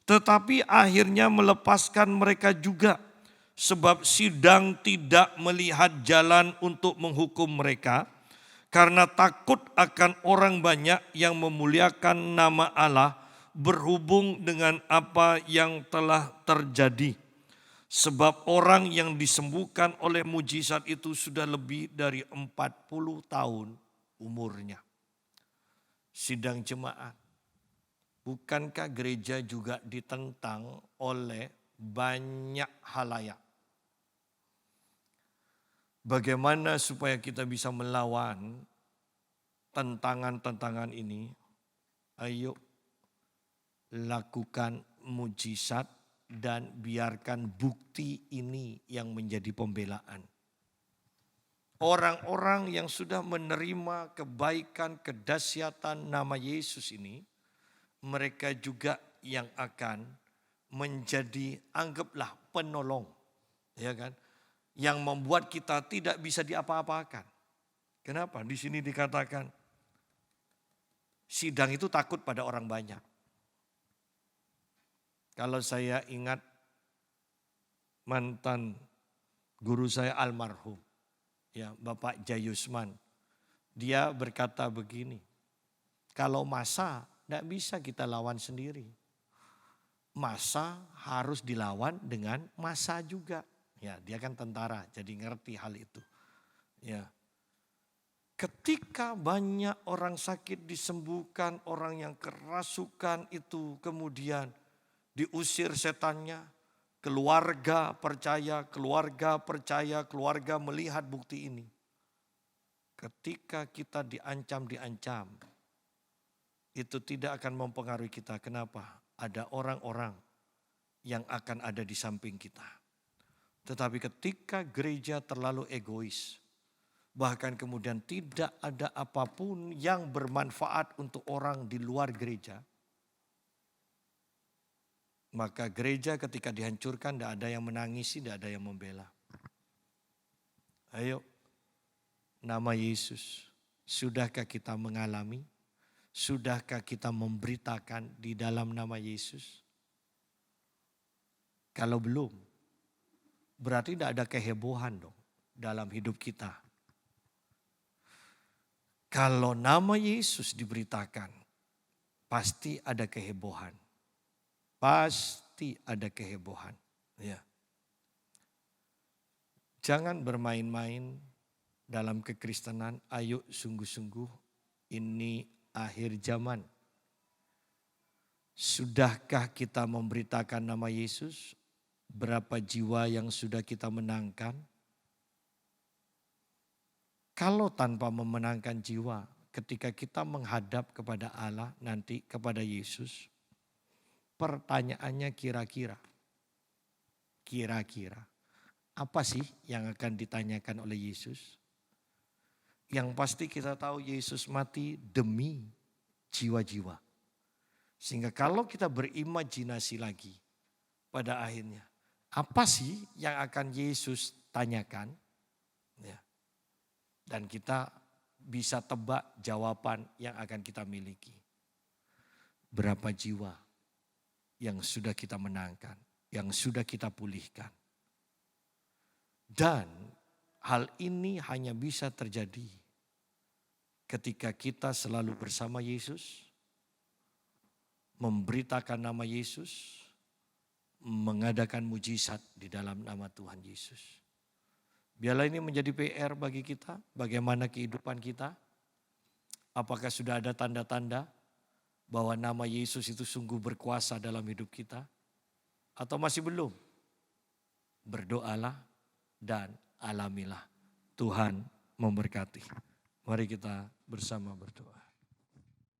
S1: tetapi akhirnya melepaskan mereka juga. Sebab sidang tidak melihat jalan untuk menghukum mereka, karena takut akan orang banyak yang memuliakan nama Allah berhubung dengan apa yang telah terjadi. Sebab orang yang disembuhkan oleh mujizat itu sudah lebih dari 40 tahun umurnya. Sidang jemaat. Bukankah gereja juga ditentang oleh banyak halayak? Bagaimana supaya kita bisa melawan tantangan-tantangan ini? Ayo lakukan mujizat dan biarkan bukti ini yang menjadi pembelaan. Orang-orang yang sudah menerima kebaikan, kedahsyatan nama Yesus ini, mereka juga yang akan menjadi anggaplah penolong, ya kan? yang membuat kita tidak bisa diapa-apakan. Kenapa? Di sini dikatakan sidang itu takut pada orang banyak. Kalau saya ingat mantan guru saya almarhum, ya Bapak Jayusman, dia berkata begini, kalau masa tidak bisa kita lawan sendiri. Masa harus dilawan dengan masa juga. Ya, dia kan tentara, jadi ngerti hal itu. Ya. Ketika banyak orang sakit disembuhkan, orang yang kerasukan itu kemudian diusir setannya, keluarga percaya, keluarga melihat bukti ini. Ketika kita diancam, itu tidak akan mempengaruhi kita. Kenapa? Ada orang-orang yang akan ada di samping kita. Tetapi ketika gereja terlalu egois, bahkan kemudian tidak ada apapun yang bermanfaat untuk orang di luar gereja, maka gereja ketika dihancurkan tidak ada yang menangisi, tidak ada yang membela. Ayo, nama Yesus, sudahkah kita mengalami? Sudahkah kita memberitakan di dalam nama Yesus? Kalau belum, berarti tidak ada kehebohan dong dalam hidup kita. Kalau nama Yesus diberitakan, pasti ada kehebohan. Pasti ada kehebohan. Ya. Jangan bermain-main dalam kekristenan. Ayo sungguh-sungguh, ini akhir zaman. Sudahkah kita memberitakan nama Yesus? Berapa jiwa yang sudah kita menangkan? Kalau tanpa memenangkan jiwa, ketika kita menghadap kepada Allah, nanti kepada Yesus, pertanyaannya kira-kira apa sih yang akan ditanyakan oleh Yesus? Yang pasti kita tahu Yesus mati demi jiwa-jiwa. Sehingga kalau kita berimajinasi lagi pada akhirnya, apa sih yang akan Yesus tanyakan? Ya. Dan kita bisa tebak jawaban yang akan kita miliki. Berapa jiwa yang sudah kita menangkan, yang sudah kita pulihkan. Dan hal ini hanya bisa terjadi ketika kita selalu bersama Yesus, memberitakan nama Yesus, mengadakan mujizat di dalam nama Tuhan Yesus. Biarlah ini menjadi PR bagi kita, bagaimana kehidupan kita. Apakah sudah ada tanda-tanda bahwa nama Yesus itu sungguh berkuasa dalam hidup kita? Atau masih belum? Berdoalah dan alamilah. Tuhan memberkati. Mari kita bersama berdoa.